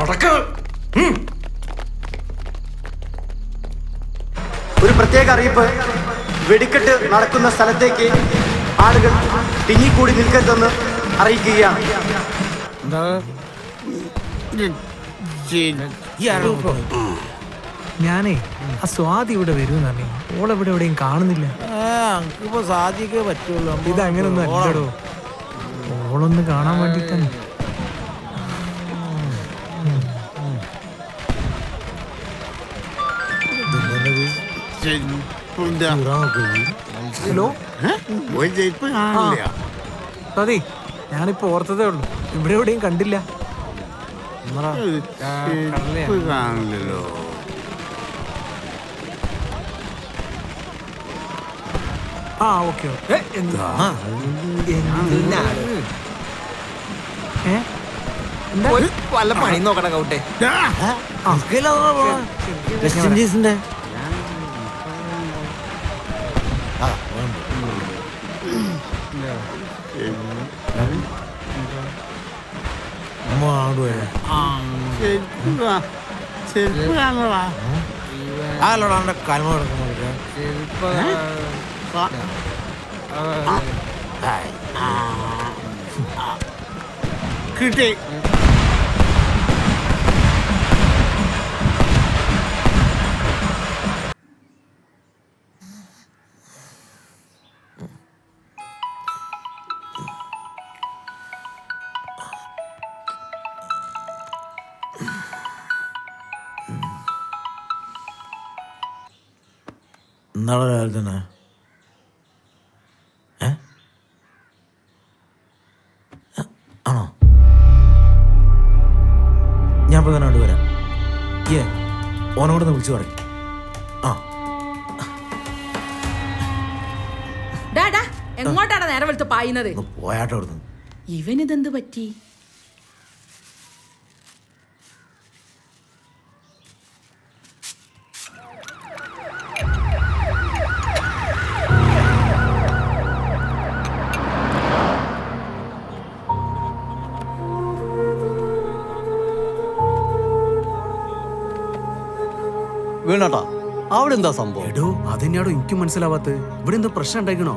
ഒരു പ്രത്യേക അറിയിപ്പ്. വെടിക്കെട്ട് നടക്കുന്ന സ്ഥലത്തേക്ക് ആളുകൾ തിങ്ങിക്കൂടി നിൽക്കരുതെന്ന് അറിയിക്കുകയാണ്. ഞാനേ ആ സ്വാതി ഇവിടെ വരുമെന്ന് പറഞ്ഞു. ഓളെവിടെ എവിടെയും കാണുന്നില്ല. ഇപ്പൊ സാധിക്കേ പറ്റുള്ളൂ. ഇത് അങ്ങനൊന്നും അല്ലടോ, ഓളൊന്ന് കാണാൻ വേണ്ടിട്ടാണ്. ഹലോ സ്വാതി, ഞാനിപ്പോ ഓർത്തതേ ഉള്ളൂ, ഇവിടെ എവിടെയും കണ്ടില്ല. കാണില്ലല്ലോ. ആ ഓക്കെ ഓക്കെ. വല്ല പണി നോക്കണ കൗട്ടെ. വെസ്റ്റ് ഇൻഡീസിന്റെ ആലോടാ കാൽമ കിട്ടി. നാളെ രാവിലെ തന്നെ ആണോ? ഞാൻ ഇപ്പൊ തന്നെ വരാം. ഓനോടൊന്ന് വിളിച്ചു പറയും. എങ്ങോട്ടാണ് നേരം വെളുത്ത് പായുന്നത്? പോയാട്ടോ അവിടുന്ന്. ഇവനിതെന്ത് പറ്റി? വീണട്ടാ, അവിടെ എന്താ സംഭവം? എടോ അതെന്നെയാടോ എനിക്കും മനസ്സിലാവാത്തത്. ഇവിടെ എന്തോ പ്രശ്നം ഉണ്ടായിക്കണോ?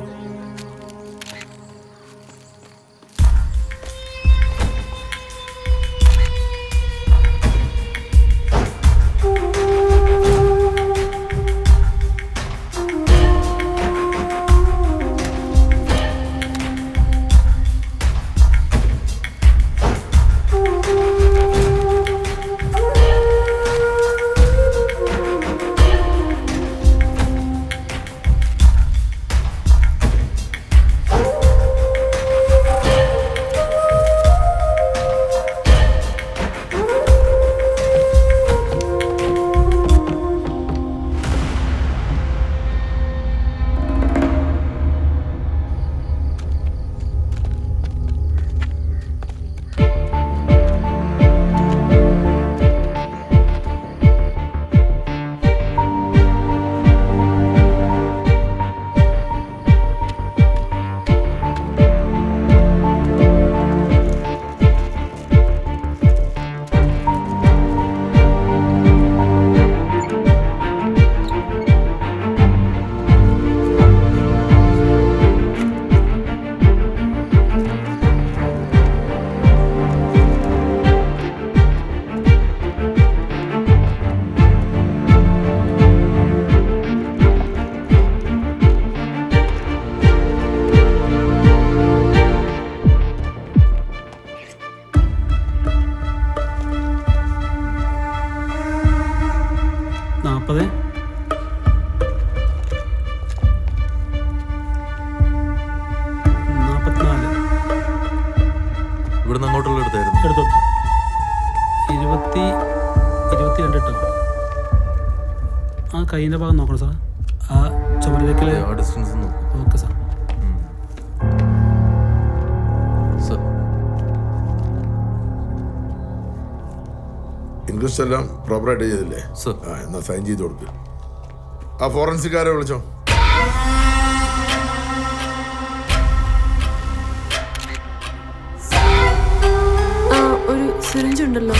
40 44 ഇവിടുന്ന് അങ്ങോട്ടുള്ള എടുത്തായിരുന്നു. എടുത്തു 22 കേട്ടോ. ആ കൈയിൻ്റെ ഭാഗം നോക്കണം സാർ. ആ ചുമരിലേക്കുള്ള ആ ഡിസ്റ്റൻസ് നോക്കും. Okay sir. ഇൻക്വസ്റ്റ് എല്ലാം പ്രോപ്പറായിട്ട് ചെയ്തില്ലേ? ആ എന്നാ സൈൻ ചെയ്ത് കൊടുക്കും. ആ ഫോറൻസിക്കാരെ വിളിച്ചോ. ഒരു സിറിഞ്ച് ഉണ്ടല്ലോ.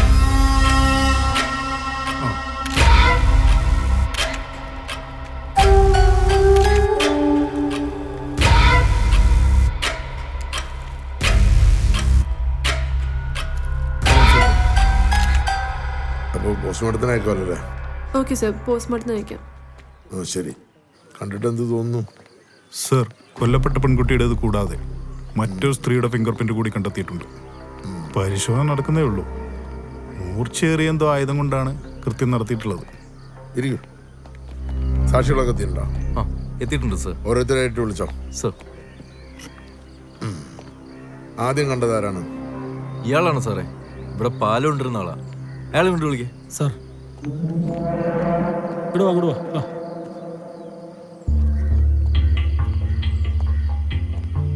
അപ്പോൾ പോസ്റ്റ്മോർട്ടത്തിന് അയക്കാമല്ലേ? ഓക്കെ സർ, പോസ്റ്റ്മോർട്ടത്തിന് അയക്കാം. ശരി. കണ്ടിട്ട് എന്ത് തോന്നുന്നു? സർ, കൊല്ലപ്പെട്ട പെൺകുട്ടിയുടേത് കൂടാതെ മറ്റൊരു സ്ത്രീയുടെ ഫിംഗർ പ്രിന്റ് കൂടി കണ്ടെത്തിയിട്ടുണ്ട്. പരിശോധന നടക്കുന്നേ ഉള്ളൂ. മൂർച്ചയേറിയ എന്തോ ആയുധം കൊണ്ടാണ് കൃത്യം നടത്തിയിട്ടുള്ളത്. ഇരിക്കും. സാക്ഷികളൊക്കെ എത്തിയിട്ടുണ്ടോ? എത്തിയിട്ടുണ്ട് സർ. ഓരോരുത്തരായിട്ട് വിളിച്ചോ. സർ. ആദ്യം കണ്ടതാരാണ്? ഇയാളാണ് സാറേ. ഇവിടെ പാലുകൊണ്ടിരുന്ന ആളാ. അയാളെ കൊണ്ട് വിളിക്കേ. സാർ അങ്ങോട്ട് വാ.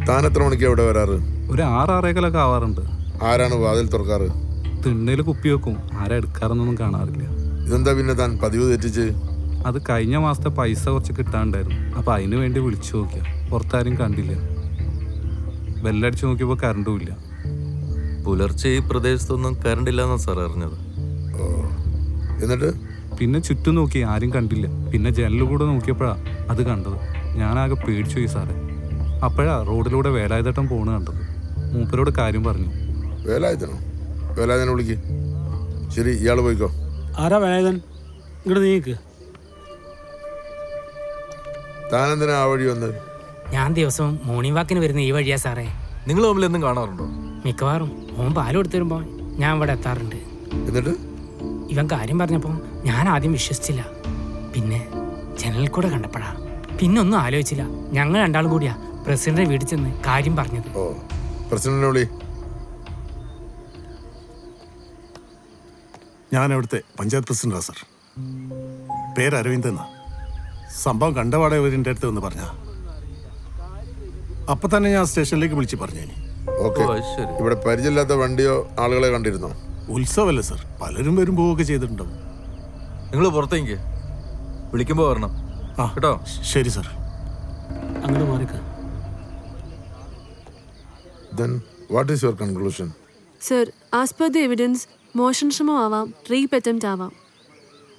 താൻ എത്ര മണിക്കാണ് ഇവിടെ വരാറ്? ഒരു 6-6:15 ആവാറുണ്ട്. ആരാണ് വാതിൽ തുറക്കാറ്? തിണ്ണയിൽ കുപ്പി വെക്കും. ആരാ എടുക്കാറെന്നൊന്നും കാണാറില്ല. ഇതെന്താ പിന്നെ താൻ പതിവ് തെറ്റിച്ച്? അത് കഴിഞ്ഞ മാസത്തെ പൈസ കുറച്ച് കിട്ടാണ്ടായിരുന്നു. അപ്പം അതിന് വേണ്ടി വിളിച്ചു നോക്കിയ പുറത്താരും കണ്ടില്ല. ബെല്ലടിച്ച് നോക്കിയപ്പോൾ കറണ്ടും ഇല്ല. പുലർച്ചെ ഈ പ്രദേശത്തൊന്നും കറണ്ട് ഇല്ലാന്നാണ് സാർ അറിഞ്ഞത്. എന്നിട്ട് പിന്നെ ചുറ്റും നോക്കി, ആരും കണ്ടില്ല. പിന്നെ ജനലിലൂടെ നോക്കിയപ്പോഴാ അത് കണ്ടത്. ഞാനാകെ പേടിച്ചു പോയി സാറേ. അപ്പോഴാ റോഡിലൂടെ വേലായുധേട്ടൻ പോണ് കണ്ടത്. മൂപ്പരോട് കാര്യം പറഞ്ഞു. വേലായുധനോ? വേലായുധനെ വിളിക്ക്. ശരി, ഇയാൾ പോയിക്കോ. ആരാ വേലായുധൻ? ഇങ്ങോട്ട് നീക്ക്. താനെന്തിനാ ആ വഴി വന്നത്? ഞാൻ ദിവസവും മോർണിംഗ് വാക്കിന് വരുന്ന ഈ വഴിയാ സാറേ. നിങ്ങൾ തമ്മിൽ എന്തും കാണാറുണ്ടോ? മിക്കവാറും ഓൻ പാല് കൊടുത്തു വരുമ്പോ ഞാൻ ഇവിടെ എത്താറുണ്ട്. എന്നിട്ട് ഇവൻ കാര്യം പറഞ്ഞപ്പോ ഞാൻ ആദ്യം വിശ്വസിച്ചില്ല. പിന്നെ ജനലിൽ കൂടെ കണ്ടപ്പോഴാ. പിന്നെ ഒന്നും ആലോചിച്ചില്ല. ഞങ്ങൾ രണ്ടാളും കൂടിയാ പ്രസിഡന്റ് വീട്ടിൽ ചെന്ന് കാര്യം പറഞ്ഞത്. പ്രസിഡന്റിനെ വിളി. ഞാൻ അവിടുത്തെ പഞ്ചായത്ത് പ്രസിഡന്റാ സാർ. പേര് അരവിന്ദ് എന്നാ. സംഭവം കണ്ടപാടെ അവരിൻ്റെ അടുത്ത് എന്ന് പറഞ്ഞ അപ്പൊ തന്നെ ഞാൻ സ്റ്റേഷനിലേക്ക് വിളിച്ച് പറഞ്ഞു. ഓക്കെ. ഇവിടെ പരിചയമില്ലാത്ത വണ്ടിയോ ആളുകളെ കണ്ടിരുന്നോ? ഉത്സവമല്ലേ സാർ, പലരും വരും പോവുകയൊക്കെ ചെയ്തിട്ടുണ്ടാവും. നിങ്ങൾ പുറത്തേക്ക് വിളിക്കുമ്പോൾ വരണം കേട്ടോ. ശരി സാർ. അങ്ങോട്ട് മാറിക്ക. Then what is your conclusion? Sir, as per the evidence മോഷണ ശ്രമം ആവാം, റേപ്പ് അറ്റംപ്റ്റ് ആവാം.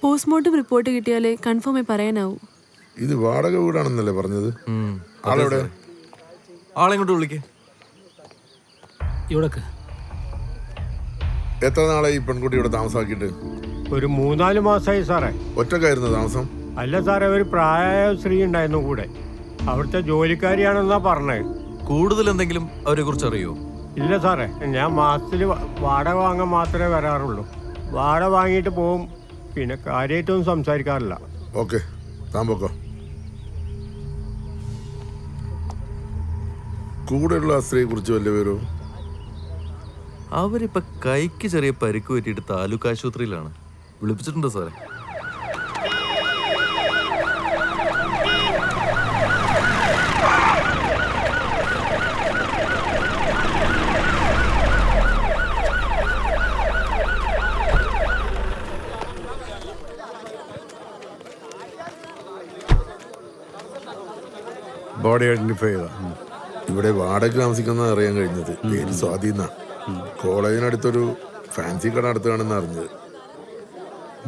പോസ്റ്റ്മോർട്ടം റിപ്പോർട്ട് കിട്ടിയാലേ കൺഫേമായി പറയാനാവൂ. ഇത് വാടക വീടാണെന്നല്ലേ പറഞ്ഞത്? ആളെവിടെ? ആളെങ്ങോട്ട് വിളിക്കേ. ഇവിടെ എത്ര നാളെ ഈ പെൺകുട്ടി ഇവിടെ താമസാക്കിയിട്ട്? ഒരു 3-4 മാസമായി സാറേ. ഒറ്റക്കായിരുന്നു താമസം? അല്ല സാറേ, ഒരു പ്രായമായ സ്ത്രീ ഉണ്ടായിരുന്നു കൂടെ. അവിടുത്തെ ജോലിക്കാരിയാണെന്നാ പറഞ്ഞത്. കൂടുതൽ എന്തെങ്കിലും അവരെ കുറിച്ച് അറിയോ? ഇല്ല സാറേ, ഞാൻ മാസത്തിൽ വാടക വാങ്ങാൻ മാത്രമേ വരാറുള്ളൂ. വാടക വാങ്ങിയിട്ട് പോവും. പിന്നെ കാര്യമായിട്ടൊന്നും സംസാരിക്കാറില്ല. ഓക്കെ, താൻ പൊക്കോ. കൂടെയുള്ള ആ സ്ത്രീയെ കുറിച്ച് വല്ല വിവരവും? അവരിപ്പോ കൈക്ക് ചെറിയ പരിക്ക് പറ്റിയിട്ട് താലൂക്ക് ആശുപത്രിയിലാണ്. വിളിപ്പിച്ചിട്ടുണ്ടോ സാറേ? ബോഡി ഐഡന്റിഫൈ ചെയ്താ. ഇവിടെ വാടക താമസിക്കുന്ന അറിയാൻ കഴിഞ്ഞത്. പേര് സ്വാധീന. കോളേജിനടുത്തൊരു ഫാൻസി കട അടുത്താണെന്ന് അറിഞ്ഞത്.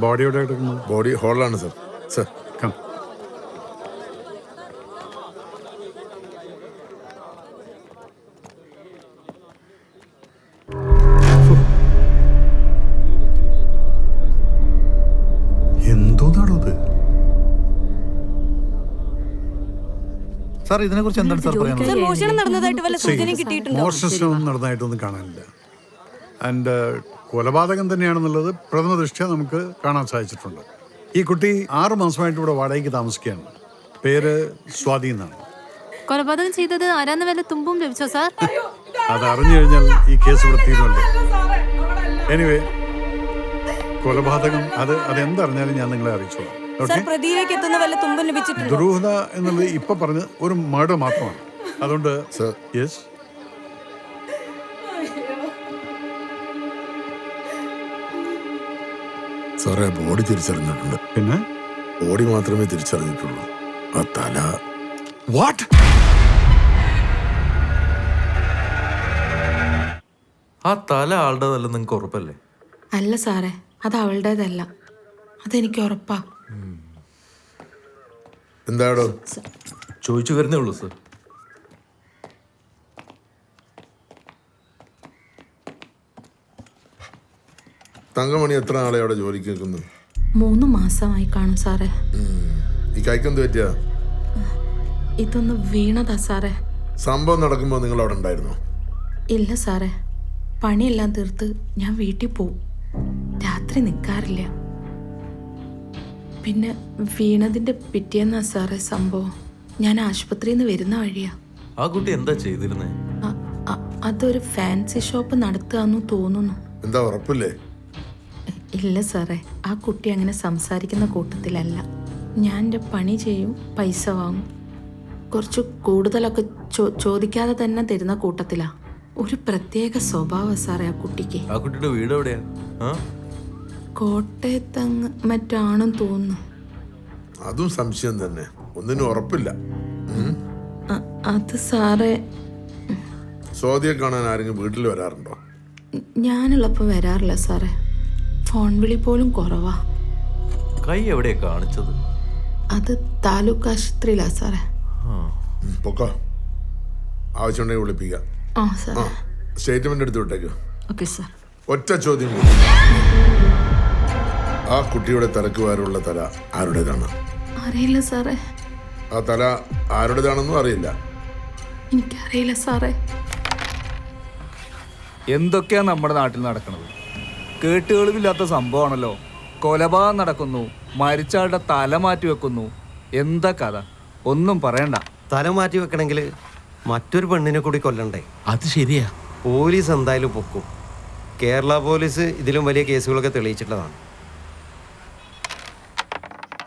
ബോഡി എവിടെ എടുക്കുന്നത്? ബോഡി ഹോളിലാണ് സർ. Sir come. എന്തോ നടന്നത്? സാർ, ഇതിനെ കുറിച്ച് എന്താണ് സാർ പറയാനുള്ളത്? മോഷണം നടന്നതായിട്ട് വല്ല സൂചനയും കിട്ടിയിട്ടുണ്ടോ? മോഷണം നടന്നതായിട്ടൊന്നും കാണാനില്ല. ആൻഡ് കൊലപാതകം തന്നെയാണെന്നുള്ളത് പ്രഥമ ദൃഷ്ട്യാ നമുക്ക് കാണാൻ സാധിച്ചിട്ടുണ്ട്. ഈ കുട്ടി 6 മാസമായിട്ട് ഇവിടെ വാടകയ്ക്ക് താമസിക്കുകയാണ്. പേര് സ്വാതി എന്നാണ്. കൊലപാതകം ചെയ്തത് ആരാന്ന് വല്ല തുമ്പും ലഭിച്ചോ സാർ? അത് അറിഞ്ഞു കഴിഞ്ഞാൽ ഈ കേസ് ഇവിടെ തീരുമല്ലോ. എനിവേ, കൊലപാതകം അതെന്തറിഞ്ഞാലും ഞാൻ നിങ്ങളെ അറിയിച്ചോളാം. ഓക്കെ? പ്രതിയിലേക്ക് എത്തുന്ന വല്ല തുമ്പും ലഭിച്ചിട്ടുണ്ടോ? ദുരൂഹത എന്നുള്ളത് ഇപ്പൊ പറഞ്ഞ ഒരു മർഡർ മാത്രമാണ്. അതുകൊണ്ട് യെസ്, സാറേ ബോഡി തിരിച്ചറിഞ്ഞിട്ടുണ്ട്. പിന്നെ ബോഡി മാത്രമേ തിരിച്ചറിഞ്ഞിട്ടുള്ളൂ. ആ തല വാട്ട്? ആ തല ആളുടേതല്ല നിങ്ങൾക്ക് ഉറപ്പല്ലേ? അല്ല സാറേ, അത് അവളുടേതല്ല, അതെനിക്ക് ഉറപ്പാ. എന്താടോ? ചോദിച്ചു വരുന്നേ ഉള്ളൂ സർ. തങ്കമണി എത്ര നാളെ അവിടെ ജോലിക്ക് നിൽക്കുന്നു? 3 മാസമായി കാണും സാറേ. ഈ കൈക്കെന്ത് പറ്റിയാ? ഇതൊന്ന് വീണതാ സാറേ. സംഭവം നടക്കുമ്പോൾ നിങ്ങൾ അവിടെ ഉണ്ടായിരുന്നോ? ഇല്ല സാറേ, പണിയെല്ലാം തീർത്ത് ഞാൻ വീട്ടിൽ പോവും. രാത്രി നിൽക്കാറില്ല. പിന്നെ വീണതിൻ്റെ പിറ്റേന്നാ സാറേ സംഭവം. ഞാൻ ആശുപത്രിയിൽ നിന്ന് വരുന്ന വഴിയാ. ആ കുട്ടി എന്താ ചെയ്തിരുന്നേ? അതൊരു ഫാൻസി ഷോപ്പ് നടത്തുകയെന്ന് തോന്നുന്നു. എന്താ ഉറപ്പില്ലേ? ഇല്ല സാറേ, ആ കുട്ടി അങ്ങനെ സംസാരിക്കുന്ന കൂട്ടത്തിലല്ല. ഞാൻ എൻ്റെ പണി ചെയ്യും, പൈസ വാങ്ങും. കുറച്ച് കൂടുതലൊക്കെ ചോദിക്കാതെ തന്നെ തരുന്ന കൂട്ടത്തിലാ. ഒരു പ്രത്യേക സ്വഭാവം സാറേ ആ കുട്ടിക്ക്. ആ കുട്ടിയുടെ വീട് എവിടെയാ? കോട്ടയത്തങ്ങ് മറ്റാണെന്ന് തോന്നുന്നു. അതും സംശയം തന്നെ, ഒന്നിനും ഉറപ്പില്ല. അത് സാറേ, സ്വാതിയെ കാണാൻ ആരെങ്കിലും വീട്ടിൽ വരാറുണ്ടോ? ഞാനുള്ളപ്പോൾ വരാറില്ല സാറേ. ഫോൺ വിളി പോലും കുറവാ. കൈ എവിടെയാ കാണിച്ചത്? അത് താലൂക്ക് ആശുപത്രിയിലാ സാറേ. പൊക്കോ, ആവശ്യമുണ്ടെങ്കിൽ വിളിപ്പിക്കാം. ആ സാർ. സ്റ്റേറ്റ്മെന്റ് എടുത്ത് വിട്ടേക്കോ. Okay sir. ഒറ്റ ചോദ്യം കൂടി. ആ കുട്ടിയുടെ തലക്ക് വാരുള്ള തല ആരുടേതാണ്? അറിയില്ല സാറേ. ആ തല ആരുടേതാണെന്നും അറിയില്ല? എനിക്കറിയില്ല സാറേ. എന്തൊക്കെയാ നമ്മുടെ നാട്ടിൽ നടക്കുന്നത്? കേട്ടുകളിവില്ലാത്ത സംഭവമാണല്ലോ. കൊലപാതകം നടക്കുന്നു, മരിച്ചയാളുടെ തല മാറ്റി വെക്കുന്നു. എന്താ കഥ? ഒന്നും പറയണ്ട. തല മാറ്റി വെക്കണമെങ്കിൽ മറ്റൊരു പെണ്ണിനെ കൂടി കൊല്ലണ്ടേ? അത് ശരിയാ. പോലീസ് എന്തായാലും പൊക്കും. കേരള പോലീസ് ഇതിലും വലിയ കേസുകളൊക്കെ തെളിയിച്ചിട്ടുള്ളതാണ്.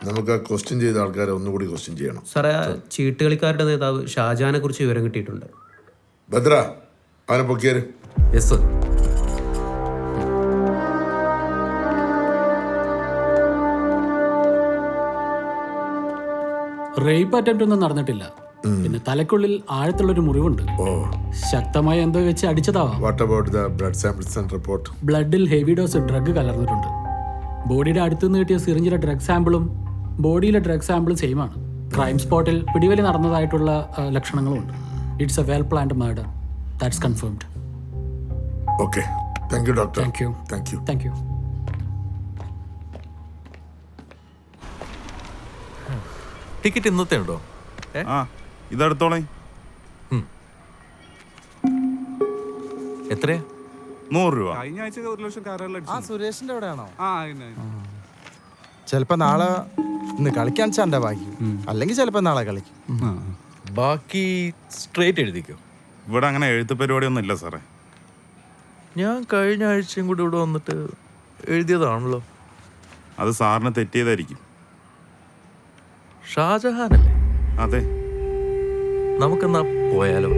നമുക്ക് ആ ക്വസ്റ്റ്യൻ ചെയ്ത ആൾക്കാരെ ഒന്നുകൂടി ക്വസ്റ്റ്യൻ ചെയ്യണം. സാറേ, ചീട്ടുകളിക്കാരുടെ നേതാവ് ഷാജാനെ കുറിച്ച് വിവരം കിട്ടിയിട്ടുണ്ട്. ഭദ്ര, അവനെ പൊക്കിയാര്. Yes sir. റേപ്പ് അറ്റംപ്റ്റ് ഒന്നും നടന്നിട്ടില്ല. പിന്നെ തലക്കുള്ളിൽ ആഴത്തുള്ളൊരു മുറിവുണ്ട്. ശക്തമായ എന്തോ വെച്ച് അടിച്ചതാവാം. What about the blood samples and report? ബ്ലഡിൽ ഹെവി ഡോസ് ഡ്രഗ് കലർന്നിട്ടുണ്ട്. ബോഡിയുടെ അടുത്തുനിന്ന് കിട്ടിയ സിറിഞ്ചിലെ ഡ്രഗ് സാമ്പിളും ബോഡിയിലെ ഡ്രഗ് സാമ്പിളും സെയിം ആണ്. ക്രൈം സ്പോട്ടിൽ പിടിവലി നടന്നതായിട്ടുള്ള ലക്ഷണങ്ങളുണ്ട്. It's a well planned murder. That's confirmed. Okay, thank you doctor. Thank you. Thank you. Thank you. Ticket ഇന്നത്തെ ഉണ്ടോ? ഇതെടുത്തോളേ. എത്രയാ? 100 രൂപ. കഴിഞ്ഞ ആഴ്ച 1 ലക്ഷം കാറുകൾ ആ സുരേഷിന്റെ എവിടെയാണോ? ചിലപ്പോ നാളെ ഇന്ന് കളിക്കാൻ ചാൻ്റെ ഭാഗ്യം, അല്ലെങ്കിൽ ചിലപ്പോ നാളെ കളിക്കും. ബാക്കി സ്ട്രേറ്റ് എഴുതിക്കോ. ഇവിടെ അങ്ങനെ എഴുത്ത് പരിപാടിയൊന്നും ഇല്ല സാറേ. ഞാൻ കഴിഞ്ഞ ആഴ്ചയും കൂടി ഇവിടെ വന്നിട്ട് എഴുതിയതാണല്ലോ. അത് സാറിന് തെറ്റിയതായിരിക്കും. ഷാജഹാനല്ലേ? അതെ. നമുക്കെന്നാ പോയാലോ?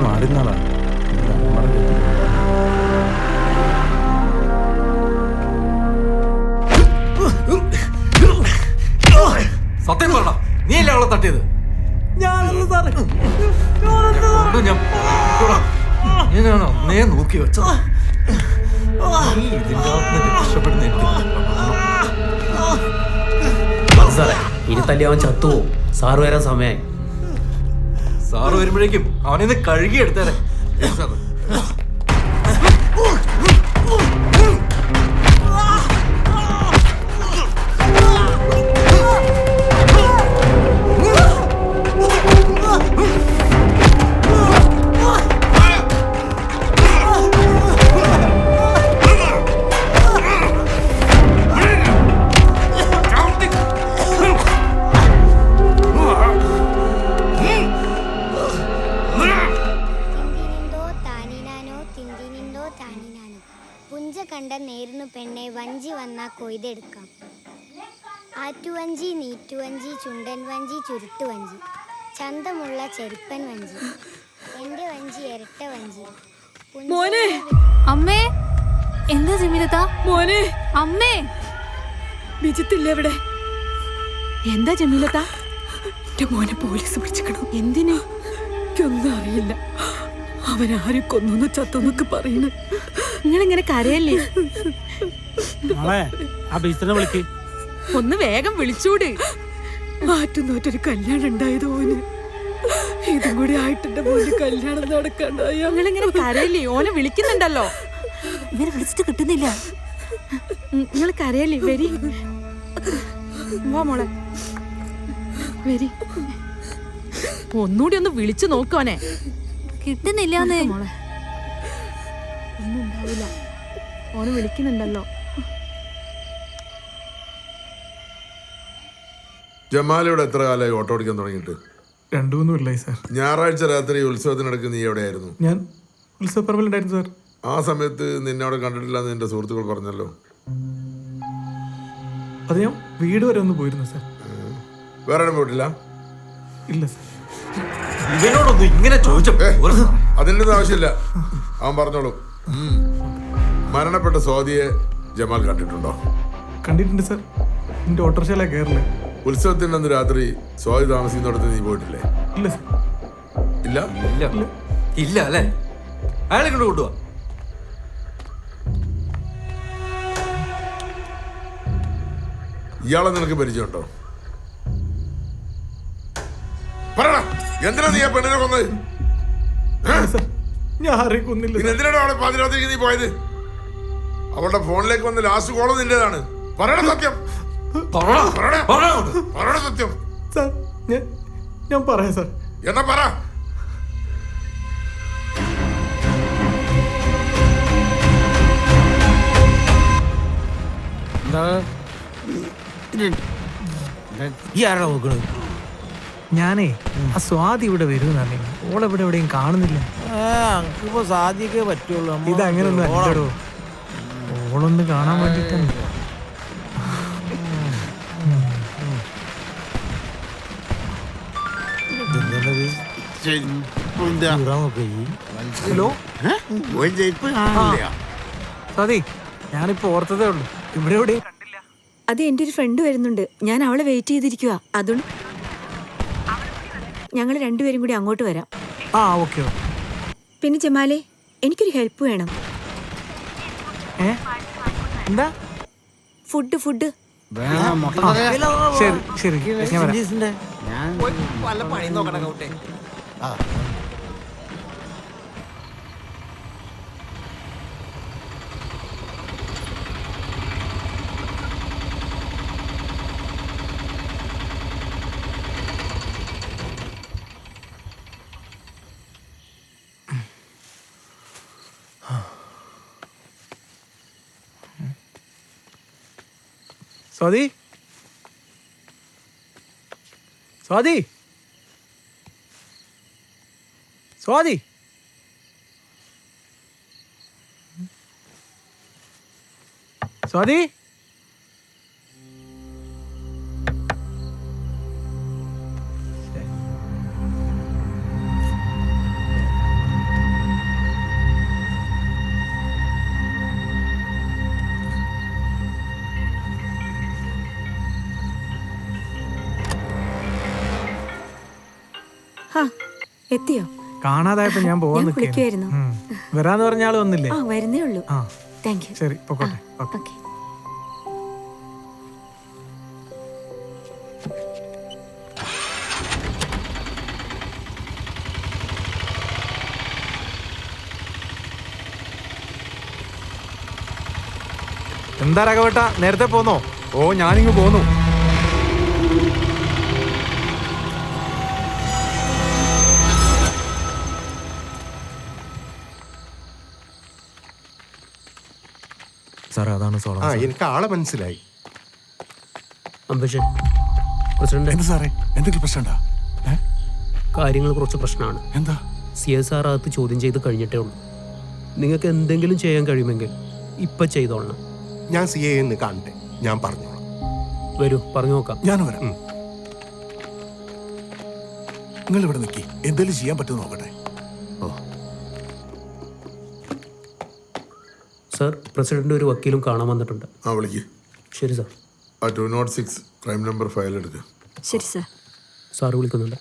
മാറിന്നാളാ സത്യം പറ, നീ അല്ലേ അവളെ തട്ടിയത്? ഞാനാണോ നേ നോക്കി വെച്ചത്? സാറേ, ഇനി തല്ലി അവൻ ചത്തുപോകും. സാറ് വരാൻ സമയമായി. സാറ് വരുമ്പോഴേക്കും അവനെ കഴുകി എടുത്തേരെ. പെണ്ണെ വഞ്ചി വന്നാ കൊയ്തെടുക്കാം. ആറ്റുവഞ്ചി, നീറ്റുവഞ്ചി, ചുണ്ടൻ വഞ്ചി, ചുരുട്ടു വഞ്ചി, ചന്തമുള്ള ചെരുപ്പൻ വഞ്ചി, എന്റെ വഞ്ചി ഇരട്ട വഞ്ചി. മോനെ, അമ്മേ, എന്താ ജമീലത്ത? മോനെ, അമ്മേ, ബിജിത്തില്ല ഇവിടെ. എന്താ ജമീലത്ത? എന്റെ മോനെ പോലീസ് പിടിച്ചിക്കണം. എന്തിന്? എനിക്കൊന്നും അറിയില്ല. അവനാരും കൊന്നു ചത്തൊന്നൊക്കെ പറയുന്നു. നിങ്ങളിങ്ങനെ കരയല്ലേ? ആ ബീച്ചിനെ വിളിക്ക്. ഒന്ന് വേഗം വിളിച്ചൂട്. മാറ്റുന്നൊരു കല്യാണം ഉണ്ടായത് ഓന്. ഇതും കൂടി ആയിട്ടെന്റെ മോന് കല്യാണം നടക്കണ്ടായോ? നിങ്ങളിങ്ങനെ കരയല്ലേ? ഓനെ വിളിക്കുന്നുണ്ടല്ലോ. ഇവരെ വിളിച്ചിട്ട് കിട്ടുന്നില്ല. നിങ്ങൾ കരയല്ലേ? വരി, വാ മോളെ, വരി. ഒന്നുകൂടി ഒന്ന് വിളിച്ചു നോക്കുവാനെ. കിട്ടുന്നില്ല മോളെ, ഒന്നും ഉണ്ടാവില്ല. ഓന് വിളിക്കുന്നുണ്ടല്ലോ. ജമാലിവിടെ എത്ര കാലമായി ഓട്ടോ ഓടിക്കാൻ തുടങ്ങിയിട്ട്? 2-3 കൊല്ലായി സാർ. ഞായറാഴ്ച രാത്രി ഉത്സവത്തിനിടയ്ക്ക് നീ എവിടെയായിരുന്നു? ഞാൻ ഉത്സവപ്പറമ്പിലുണ്ടായിരുന്നു സാർ. ആ സമയത്ത് നിന്നെ അവിടെ കണ്ടിട്ടില്ലെന്ന് നിന്റെ സുഹൃത്തുക്കൾ പറഞ്ഞല്ലോ. അത് ഞാൻ വീട് വരെ ഒന്ന് പോയിരുന്നു സാർ. വേറെ പോയിട്ടില്ല? ഇല്ല സാർ. ഇവനോടൊന്നും ഇങ്ങനെ അതിൻ്റെ ഒന്നും ആവശ്യമില്ല, അവൻ പറഞ്ഞോളൂ. മരണപ്പെട്ട സ്വാതിയെ ജമാൽ കണ്ടിട്ടുണ്ടോ? കണ്ടിട്ടുണ്ട് സാർ. എൻ്റെ ഓട്ടോറിക്ഷയിലെ കയറില്ലേ. ഉത്സവത്തിൻ്റെ അന്ന് രാത്രി സ്വാതി താമസിക്കുന്നിടത്ത് നീ പോയിട്ടില്ലേ? ഇല്ല സാർ. ഇല്ല ഇല്ല ഇല്ല അല്ലേ? അയാളെ കൊണ്ട് കൊണ്ടുപോവാ. ഇയാളെ നിനക്ക് പരിചയമുണ്ടോ? പറയടാ, എന്തിനാ നീ ആ പെണ്ണിനെ കൊന്നത്? ഞാൻ ആരെയും കൊന്നില്ല. പിന്നെ എന്തിനാണ് അവളെ പാതിരാത്രിക്ക് നീ പോയത്? അവളുടെ ഫോണിലേക്ക് വന്ന ലാസ്റ്റ് കോള് നിന്റേതാണ്. പറയണ സത്യം. പറയണ സത്യം. സാർ, ഞാൻ പറയാം സാർ. എന്നാ പറ. ഞാനേ ആ സ്വാതി ഇവിടെ വരുമെന്നറിയ. ഓളെവിടെ എവിടെയും കാണുന്നില്ല. ഇപ്പൊ സാധിക്കേ പറ്റുള്ളൂ. ഇതങ്ങനൊന്നും അല്ലടോ. ഓളൊന്ന് കാണാൻ വേണ്ടിട്ടാണ്. ഹലോ സ്വാതി, ഞാനിപ്പോ ഓർത്തതേ ഉള്ളൂ. ഇവിടെ എവിടെയും അത് എൻ്റെ ഒരു ഫ്രണ്ട് വരുന്നുണ്ട്. ഞാൻ അവളെ വെയിറ്റ് ചെയ്തിരിക്കുക. അതുകൊണ്ട് ഞങ്ങൾ രണ്ടുപേരും കൂടി അങ്ങോട്ട് വരാം. ആ ഓക്കെ. പിന്നെ ജമാലെ, എനിക്കൊരു ഹെൽപ്പ് വേണം. എന്താ? ഫുഡ്. ശരി, ഞാൻ വരാം. സ്വാതി, സ്വാതി, സ്വാതി. സ്വാതി, എത്തിയോ? കാണാതായപ്പോ ഞാൻ പോവാൻ വിളിക്കുമായിരുന്നു. വരാന്ന് പറഞ്ഞ ആള് വന്നില്ലേ? വരുന്നേ ഉള്ളൂ. Thank you. ശരി, പൊക്കോട്ടെ. ഓക്കെ. എന്താ രാഘവേട്ട, നേരത്തെ പോന്നോ? ഓ, ഞാനിങ്ങ് പോന്നു. സാർ, അതാണ് സോള. എനിക്ക് ആളെ മനസ്സിലായി. Ambition, president. എന്താ സാറേ, എന്തെങ്കിലും പ്രശ്നമുണ്ടോ? കാര്യങ്ങൾ കുറച്ച് പ്രശ്നമാണ്. എന്താ? CSR അകത്ത് ചോദ്യം ചെയ്ത് കഴിഞ്ഞിട്ടേ ഉള്ളൂ. നിങ്ങൾക്ക് എന്തെങ്കിലും ചെയ്യാൻ കഴിയുമെങ്കിൽ ഇപ്പൊ ചെയ്തോളണം. ഞാൻ CA എന്ന് കാണട്ടെ, ഞാൻ പറഞ്ഞോളാം. വരൂ, പറഞ്ഞു നോക്കാം. ഞാൻ വരാം. നിങ്ങൾ ഇവിടെ നിൽക്കി, എന്തെങ്കിലും ചെയ്യാൻ പറ്റുമോ നോക്കട്ടെ. സാർ, പ്രസിഡന്റ് ഒരു വക്കീലും കാണാൻ വന്നിട്ടുണ്ട്. ആ, വിളിക്ക്. ശരി സാർ. ആ 206 ക്രൈം നമ്പർ ഫയൽ എടുക്കുക. ശരി സാർ. സാറ് വിളിക്കുന്നുണ്ട്.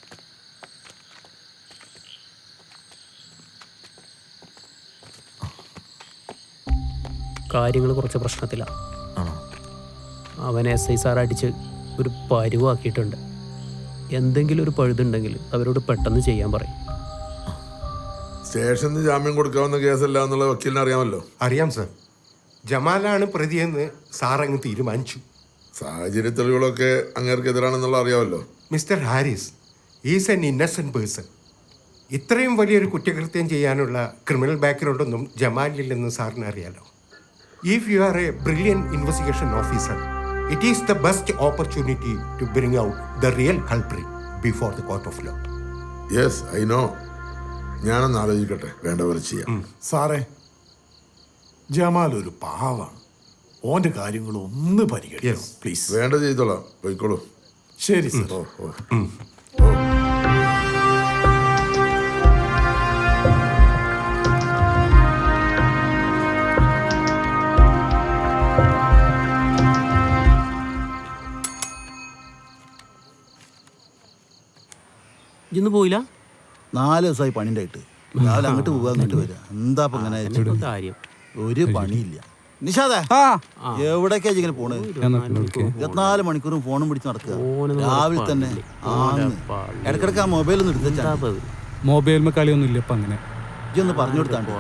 കാര്യങ്ങൾ കുറച്ച് പ്രശ്നത്തിലാണ്. അവനെ SI സാർ അടിച്ച് ഒരു പരുവാക്കിയിട്ടുണ്ട്. എന്തെങ്കിലും ഒരു പഴുതുണ്ടെങ്കിൽ അവരോട് പെട്ടെന്ന് ചെയ്യാൻ പറയും. സ്റ്റേഷനിൽ ജാമ്യം കൊടുക്കാവുന്ന കേസല്ല എന്നുള്ള വക്കീലിനെ അറിയാമല്ലോ. അറിയാം സാർ. ജമാലാണ് പ്രതിയെന്ന് സാർ അങ്ങ് തീരുമാനിച്ചു. സാഹചര്യ തെളിവുകളൊക്കെ അങ്ങേർക്കെതിരാണെന്നുള്ള അറിയാമല്ലോ. Mister Haris is an innocent person. ഇത്രയും വലിയൊരു കുറ്റകൃത്യം ചെയ്യാനുള്ള ക്രിമിനൽ ബാക്ക്ഗ്രൗണ്ടൊന്നും ജമാലില്ലെന്ന് സാറിന് അറിയാലോ. If you are a brilliant investigation officer, it is the best opportunity to bring out the real culprit before the court of law. Yes, I know. ഞാനൊന്ന് ആലോചിക്കട്ടെ, വേണ്ട പോലെ ചെയ്യാം. സാറേ, ജമാൽ ഒരു പാവാണ്. ഓന്റെ കാര്യങ്ങൾ ഒന്ന് പരിഗണിക്കണം പ്ലീസ്. വേണ്ട ചെയ്തോളാം, പോയിക്കോളൂ. ശരി സാർ. ഇന്ന് പോയില്ല? 4 ദിവസമായി പണിണ്ടായിട്ട്. രാവിലെ അങ്ങോട്ട് പോകാൻ അങ്ങോട്ട് വരിക. എന്താ ഇങ്ങനെ കാര്യം? ഒരു പണിയില്ല. നിഷാദേ, എവിടേക്കാ ഇങ്ങനെ പോണ്? 24 മണിക്കൂറും ഫോണും പിടിച്ച് നടക്കുക. രാവിലെ തന്നെ ഇടക്കിടക്ക് ആ മൊബൈൽ ഒന്ന് എടുത്ത് മൊബൈൽ കളിയൊന്നും ഇല്ല ഇപ്പൊ. അങ്ങനെ ഇതൊന്ന് പറഞ്ഞു കൊടുത്താണ്ട്.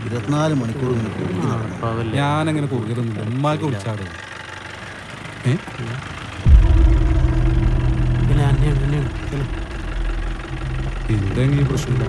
24 മണിക്കൂർ ഞാനങ്ങനെ കുറുകയൊന്നുമില്ല. ഉമ്മാക്ക് വിളിച്ചാട് എന്തെങ്കിലും പ്രശ്നമില്ല.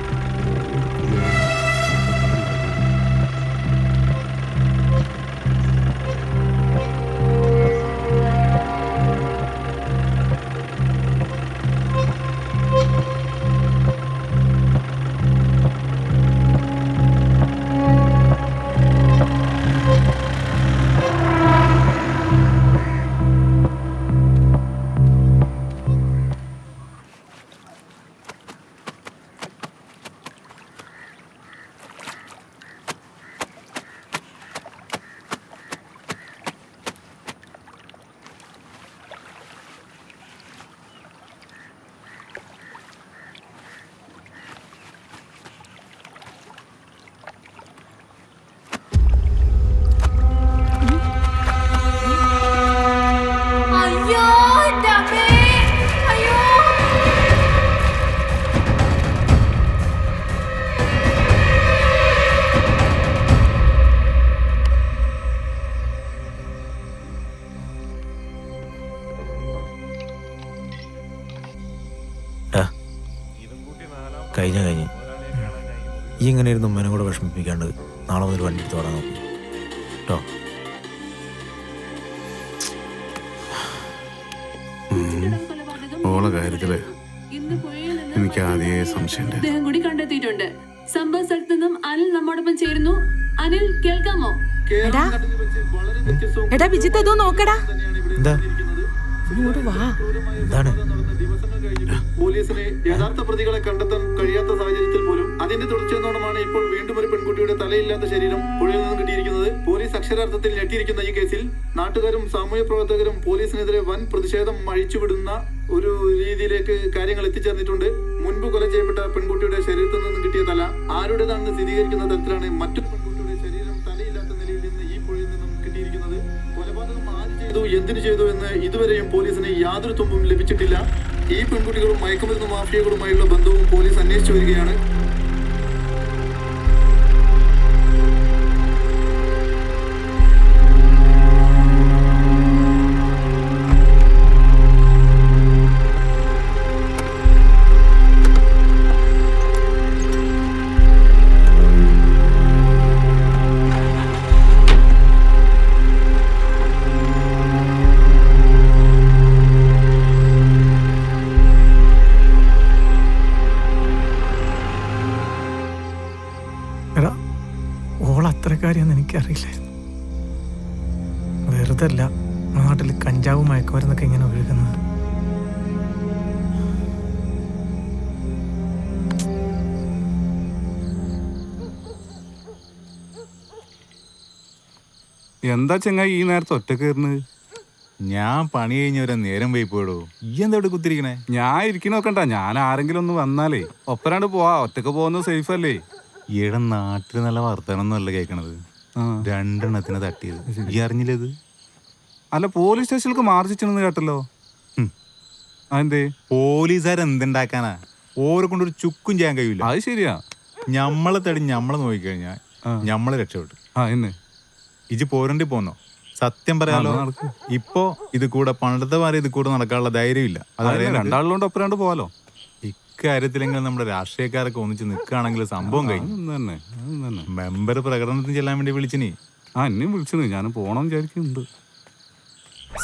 കഴിഞ്ഞ ഈ ഇങ്ങനെ ഇരുന്ന് ഉമ്മനെ കൂടെ വിഷമിപ്പിക്കാണ്ട് നാളെ മുതൽ വണ്ടി എടുത്ത് ഓടാൻ നോക്കി കേട്ടോ. ഓളെ കാര്യത്തില് എനിക്ക് ആദ്യമേ സംശയം കൂടി കണ്ടെത്തിയിട്ടുണ്ട്. സംഭവ സ്ഥലത്ത് നിന്നും അനിൽ നമ്മോടൊപ്പം ചേരുന്നു. അനിൽ, കേൾക്കാമോ? എടാ വിജിത്ത്, അതോ നോക്കടാ. എന്താ? എന്താണ്? പോലീസിന് യഥാർത്ഥ പ്രതികളെ കണ്ടെത്താൻ കഴിയാത്ത സാഹചര്യത്തിൽ പോലും അതിന്റെ തുടർച്ചയെന്നോണമാണ് ഇപ്പോൾ വീണ്ടും ഒരു പെൺകുട്ടിയുടെ തലയില്ലാത്ത ശരീരം പുഴയിൽ നിന്നും കിട്ടിയിരിക്കുന്നത്. പോലീസ് അക്ഷരാർത്ഥത്തിൽ ഞെട്ടിയിരിക്കുന്ന ഈ കേസിൽ നാട്ടുകാരും സാമൂഹ്യ പ്രവർത്തകരും പോലീസിനെതിരെ വൻ പ്രതിഷേധം അഴിച്ചുവിടുന്ന ഒരു രീതിയിലേക്ക് കാര്യങ്ങൾ എത്തിച്ചേർന്നിട്ടുണ്ട്. മുൻപ് കൊല ചെയ്യപ്പെട്ട പെൺകുട്ടിയുടെ ശരീരത്തിൽ നിന്നും കിട്ടിയ തല ആരുടേതാണെന്ന് സ്ഥിരീകരിക്കുന്ന തരത്തിലാണ് മറ്റൊരു പെൺകുട്ടിയുടെ ശരീരം തലയില്ലാത്ത നിലയിൽ നിന്ന് ഈ പുഴയിൽ നിന്നും കിട്ടിയിരിക്കുന്നത്. കൊലപാതകം ആര് ചെയ്തു, എന്തിനു ചെയ്തു എന്ന് ഇതുവരെയും പോലീസിന് യാതൊരു തുമ്പും ലഭിച്ചിട്ടില്ല. ഈ പെൺകുട്ടികളും മയക്കുമരുന്ന് മാഫിയകളുമായുള്ള ബന്ധവും പോലീസ് അന്വേഷിച്ചു വരികയാണ്. അത്രക്കാരിയാന്ന് എനിക്കറിയില്ലായിരുന്നു. വെറുതെ അല്ല നാട്ടിൽ കഞ്ചാവും മയക്കുമരുന്നൊക്കെ ഇങ്ങനെ ഒഴുകുന്നത്. എന്താ ചെങ്ങായി ഈ നേരത്തെ ഒറ്റക്ക് കയറുന്നത്? ഞാൻ പണി കഴിഞ്ഞവരെ നേരം പോയി പോയിടോ. ഈ എന്താ ഇവിടെ കുത്തിരിക്കണേ? ഞാൻ ഇരിക്കണ നോക്കണ്ട, ഞാൻ ആരെങ്കിലും ഒന്ന് വന്നാലേ ഒപ്പരാണ്ട് പോവാ. ഒറ്റക്ക് പോകുന്നത് സേഫ് അല്ലേ? ഈയിടെ നാട്ടിൽ നല്ല വർത്തമാനമൊന്നുമല്ല കേൾക്കണത്. 2 എണ്ണത്തിന് തട്ടിയത് ഈ അറിഞ്ഞില്ലത്? അല്ല, പോലീസ് സ്റ്റേഷനിലേക്ക് മാർച്ചിച്ചെന്ന് കേട്ടല്ലോ. അതെന്തേ? പോലീസുകാരെന്തുണ്ടാക്കാനാ? ഓരെ കൊണ്ടൊരു ചുക്കും ചെയ്യാൻ കഴിയില്ല. അത് ശരിയാ. ഞമ്മളെ തടി ഞമ്മളെ നോക്കിക്കഴിഞ്ഞാൽ ഞമ്മളെ രക്ഷപ്പെട്ടു. എന്നെ ഇജ് പോരണ്ടി പോന്നോ? സത്യം പറയാലോ, ഇപ്പോ ഇത് കൂടെ പണ്ടത്തെ മാറി ഇത് കൂടെ നടക്കാനുള്ള ധൈര്യമില്ല. അതായത് രണ്ടാളുകൊണ്ട് ഒപ്പരാണ്ട് പോവാലോ. ഇക്കാര്യത്തിലെങ്കിലും നമ്മുടെ രാഷ്ട്രീയക്കാരൊക്കെ ഒന്നിച്ച് നിൽക്കുകയാണെങ്കിൽ സംഭവം കഴിഞ്ഞു. മെമ്പർ പ്രകടനത്തിന് ചെല്ലാൻ വേണ്ടി വിളിച്ചിനി. എന്നെയും വിളിച്ചിന്, ഞാൻ പോണം വിചാരിക്കുന്നുണ്ട്.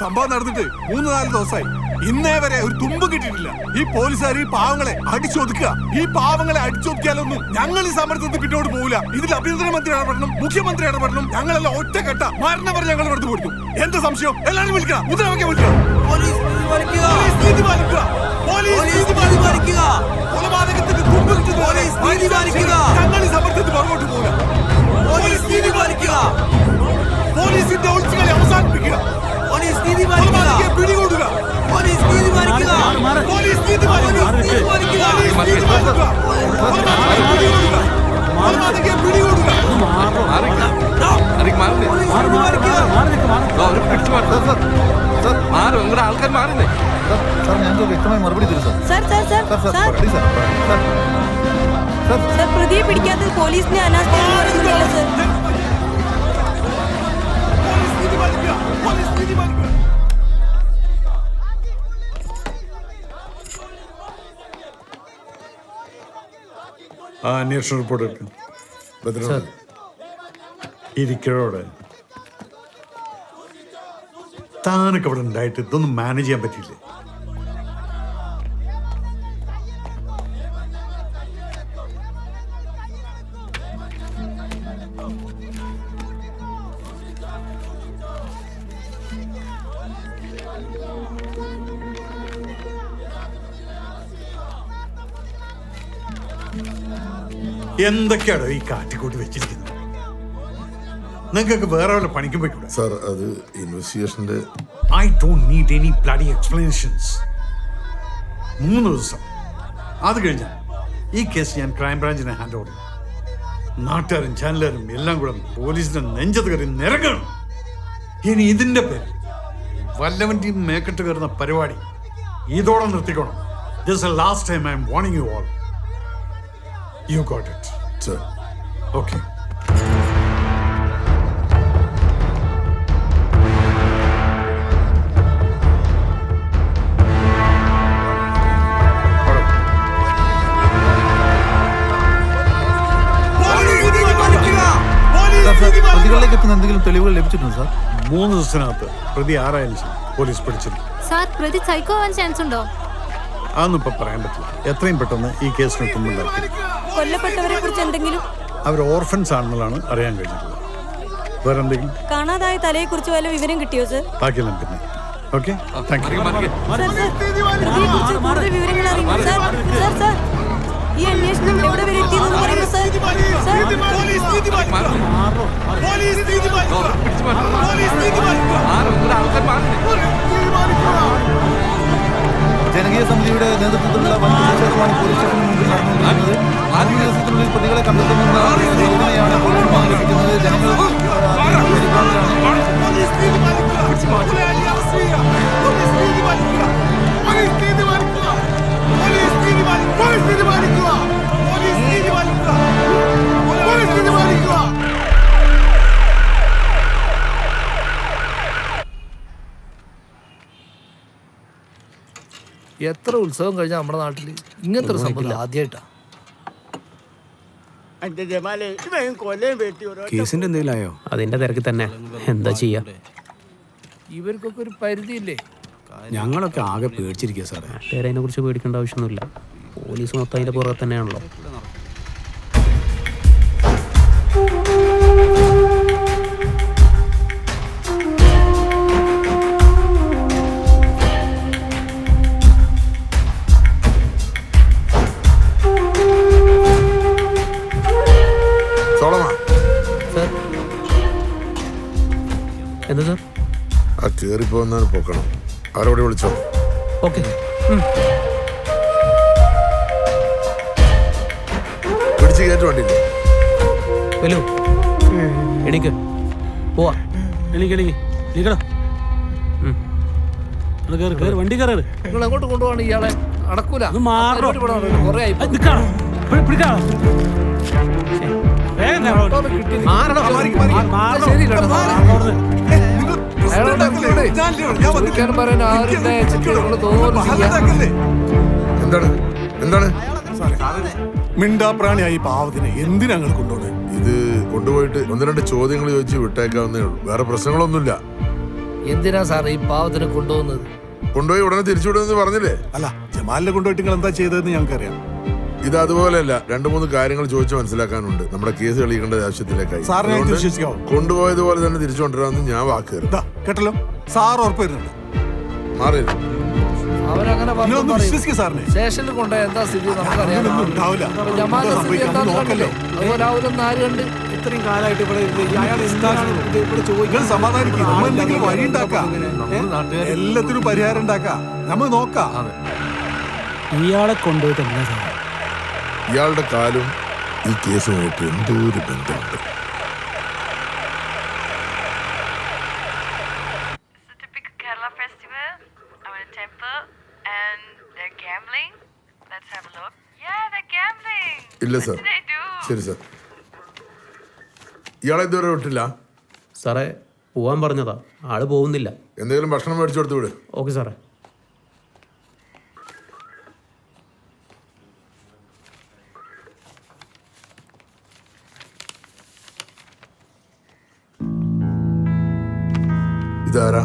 സംഭവം നടന്നിട്ട് 3-4 ദിവസമായി. ഇന്നേ വരെ ഒരു തുമ്പ് കിട്ടിയിട്ടില്ല. ഈ പോലീസുകാർ ഈ പാവങ്ങളെ അടിച്ചൊതുക്കുക. ഈ പാവങ്ങളെ അടിച്ചൊതുക്കിയാലൊന്നും ഞങ്ങൾ ഈ സമരത്തിൽ പിന്നോട്ട് പോകില്ല. ഇതിൽ ആഭ്യന്തരമന്ത്രി ഇടപെടണം, മുഖ്യമന്ത്രി ഇടപെടണം. ഞങ്ങളെല്ലാം ഒറ്റക്കെട്ട മരണം വരെ ഞങ്ങൾ എടുത്തു കൊടുക്കും. എന്ത് സംശയം? എല്ലാവരും വിളിക്കണം, മുദ്രാവാക്യം വിളിക്കണം. കൊലപാതകത്തിന് തുമ്പ് കിട്ടുന്ന ഞങ്ങൾ ഈ സമരത്തിൽ പുറകോട്ട് പോകില്ല. പോലീസിന്റെ ഒളിച്ചുകളി അവസാനിപ്പിക്കുക. പിടികൂടുക. ആൾക്കാർ മാറുന്നേ. ഞങ്ങൾക്ക് വ്യക്തമായി മറുപടി തരും സർ. പ്രതിയെ പിടിക്കാത്തത് പോലീസിനെ അനാസ്ഥ. അന്വേഷണ റിപ്പോർട്ട് എടുക്കും. ഇരിക്കോടെ താനൊക്കെ അവിടെ ഉണ്ടായിട്ട് ഇതൊന്നും മാനേജ് ചെയ്യാൻ പറ്റിയില്ലേ? എന്തൊക്കെയാണോ ഈ കാട്ടിക്കൂട്ടി വെച്ചിരിക്കുന്നത്? നിങ്ങൾക്ക് വേറെ വല്ല പണിക്കും പോയിക്കൂടെ? സാർ, അത് ഇൻവെസ്റ്റിഗേഷന്റെ I don't need any bloody explanations. 3 ദിവസം അത് കഴിഞ്ഞാൽ ഈ കേസ് ഞാൻ ക്രൈംബ്രാഞ്ചിനെ ഹാൻഡ് ഓവർ ചെയ്യും. നാട്ടുകാരും ചാനലുകാരും എല്ലാം കൂടെ പോലീസിന്റെ നെഞ്ചത്ത് കയറി നിരങ്ങണം. ഇനി ഇതിന്റെ പേര് വല്ലവന്റെയും മേക്കെട്ട് കയറുന്ന പരിപാടി ഇതോടെ നിർത്തിക്കണം. This is the last time I'm warning you all. You got it. Sir. Okay. പ്രതികളിലേക്ക് എത്തുന്ന എന്തെങ്കിലും തെളിവുകൾ ലഭിച്ചിട്ടുണ്ടോ സാർ? 3 ദിവസത്തിനകത്ത് പ്രതി ആരായാലും പോലീസ് പിടിച്ചിട്ടുണ്ട്. സാർ, പ്രതി സൈക്കോ ആവാൻ ചാൻസ് ഉണ്ടോ? അതൊന്നും ഇപ്പൊ പറയാൻ പറ്റില്ല. എത്രയും പെട്ടെന്ന് ഈ കേസിന് തുമ്പുണ്ടാക്കി. കൊല്ലപ്പെട്ടവരെ കുറിച്ച് എന്തെങ്കിലും? അവർ ഓർഫൻസ് ആണെന്നുള്ളതാണ് അറിയാൻ കഴിഞ്ഞിട്ടുള്ളത്. വേറെ എന്തെങ്കിലും കാണാതായ തലയെ കുറിച്ച് വല്ല വിവരം കിട്ടിയോ സർ? ബാക്കിയെല്ലാം പിന്നെ. Okay, thank U. കൂടുതൽ വിവരങ്ങൾ അറിയുമോ സർ? സർ, ഈ അന്വേഷണം എവിടെ വരെ എത്തിയെന്ന് പറയുമോ സർ? ജനകീയ സമിതിയുടെ നേതൃത്വത്തിലുള്ള വൻ പ്രതിഷേധമാണ് പോലീസ് സ്റ്റേഷന് മുമ്പിൽ നടന്നുകൊണ്ടിരിക്കുന്നത്. 3 ദിവസത്തിനുള്ളിൽ പ്രതികളെ കണ്ടെത്തുമെന്ന സൂചനയാണ് പോലീസ് നിന്ന് ലഭിക്കുന്നത്. ജനങ്ങൾ പോലീസ് എത്ര ഉത്സവം കഴിഞ്ഞാൽ നമ്മുടെ നാട്ടിൽ ഇങ്ങനത്തെ ഒരു സംഭവം ആദ്യമായിട്ടാ. കേസിന്റെ എന്തെങ്കിലും ആയോ? അതിന്റെ തിരക്കിൽ തന്നെ എന്താ ചെയ്യാ. ഇവർക്കൊക്കെ ഒരു പരിധിയില്ലേ? ഞങ്ങളൊക്കെ ആകെ പേടിച്ചിരിക്കുക സാറേ. അതിനെ കുറിച്ച് പേടിക്കേണ്ട ആവശ്യമൊന്നുമില്ല. പോലീസ് മൊത്തം അതിന്റെ പുറകെ തന്നെയാണല്ലോ. എന്താ സാർ? ആ കേറിപ്പോന്നാണ് പോക്കണം. അവരോടെ വിളിച്ചോ. ഓക്കെ. പിടിച്ച് കയറ്റ വണ്ടിയില്ലേ? ഹലോ എണീക്ക് പോവാ. വണ്ടി കയറ്. നിങ്ങൾ എങ്ങോട്ട് കൊണ്ടുപോകണം ഇയാളെ? അടക്കൂല. കൊറേ ആയി. എന്താണ് എന്താണ് മിണ്ടാപ്രാണിയായി പാവത്തിന് എന്തിനാ ഞങ്ങൾ കൊണ്ടുപോകുന്നത്? ഇത് കൊണ്ടുപോയിട്ട് 1-2 ചോദ്യങ്ങൾ ചോദിച്ച് വിട്ടേക്കാവുന്നേ ഉള്ളൂ. വേറെ പ്രശ്നങ്ങളൊന്നുമില്ല. എന്തിനാ സാറേ ഈ പാവത്തിനെ കൊണ്ടുപോകുന്നത്? കൊണ്ടുപോയി ഉടനെ തിരിച്ചുവിടുമെന്ന് പറഞ്ഞില്ലേ? അല്ല, ജമാലിനെ കൊണ്ടുപോയിട്ട് നിങ്ങൾ എന്താ ചെയ്തതെന്ന് ഞങ്ങൾക്കറിയാം. ഇത് അതുപോലെയല്ല. 2-3 കാര്യങ്ങൾ ചോദിച്ച് മനസ്സിലാക്കാനുണ്ട്. നമ്മുടെ കേസ് തെളിയിക്കേണ്ട ആവശ്യത്തിലേക്കായി. കൊണ്ടുപോയതുപോലെ തന്നെ തിരിച്ചു കൊണ്ടുവരാമെന്ന് ഞാൻ വാക്ക് തരും. കേട്ടല്ലോ, സാർ ഉറപ്പ് വരുന്നുണ്ട്. മാറിയില്ല. അവരങ്ങനെ സ്റ്റേഷനിൽ കൊണ്ടുപോയ എന്താ സ്ഥിതി നമുക്കറിയാം. ജമാലിന്റെ സ്ഥിതി എന്താന്ന് കണ്ടില്ലേ? അതുപോലെ അവരൊന്നും ആര് കണ്ട്? ഇത്രയും കാലമായിട്ട് എല്ലാത്തിനും പരിഹാരം ഉണ്ടാക്കാം. നമ്മൾ നോക്കാം. ഇയാളെ കൊണ്ടുപോയിട്ട് എന്താ സാറേ? ഇയാളുടെ കാലും ഈ കേസുമായിട്ട് എന്തോ ഒരു ബന്ധമുണ്ട്. ഇല്ല സാർ. ശരി സാർ. ഇയാളെ ഇതുവരെ വിട്ടില്ല സാറേ. പോവാൻ പറഞ്ഞതാ, ആള് പോകുന്നില്ല. എന്തെങ്കിലും ഭക്ഷണം മേടിച്ചു കൊടുത്തു വിട്. ഓക്കെ സാറേ. ഇതാരാ?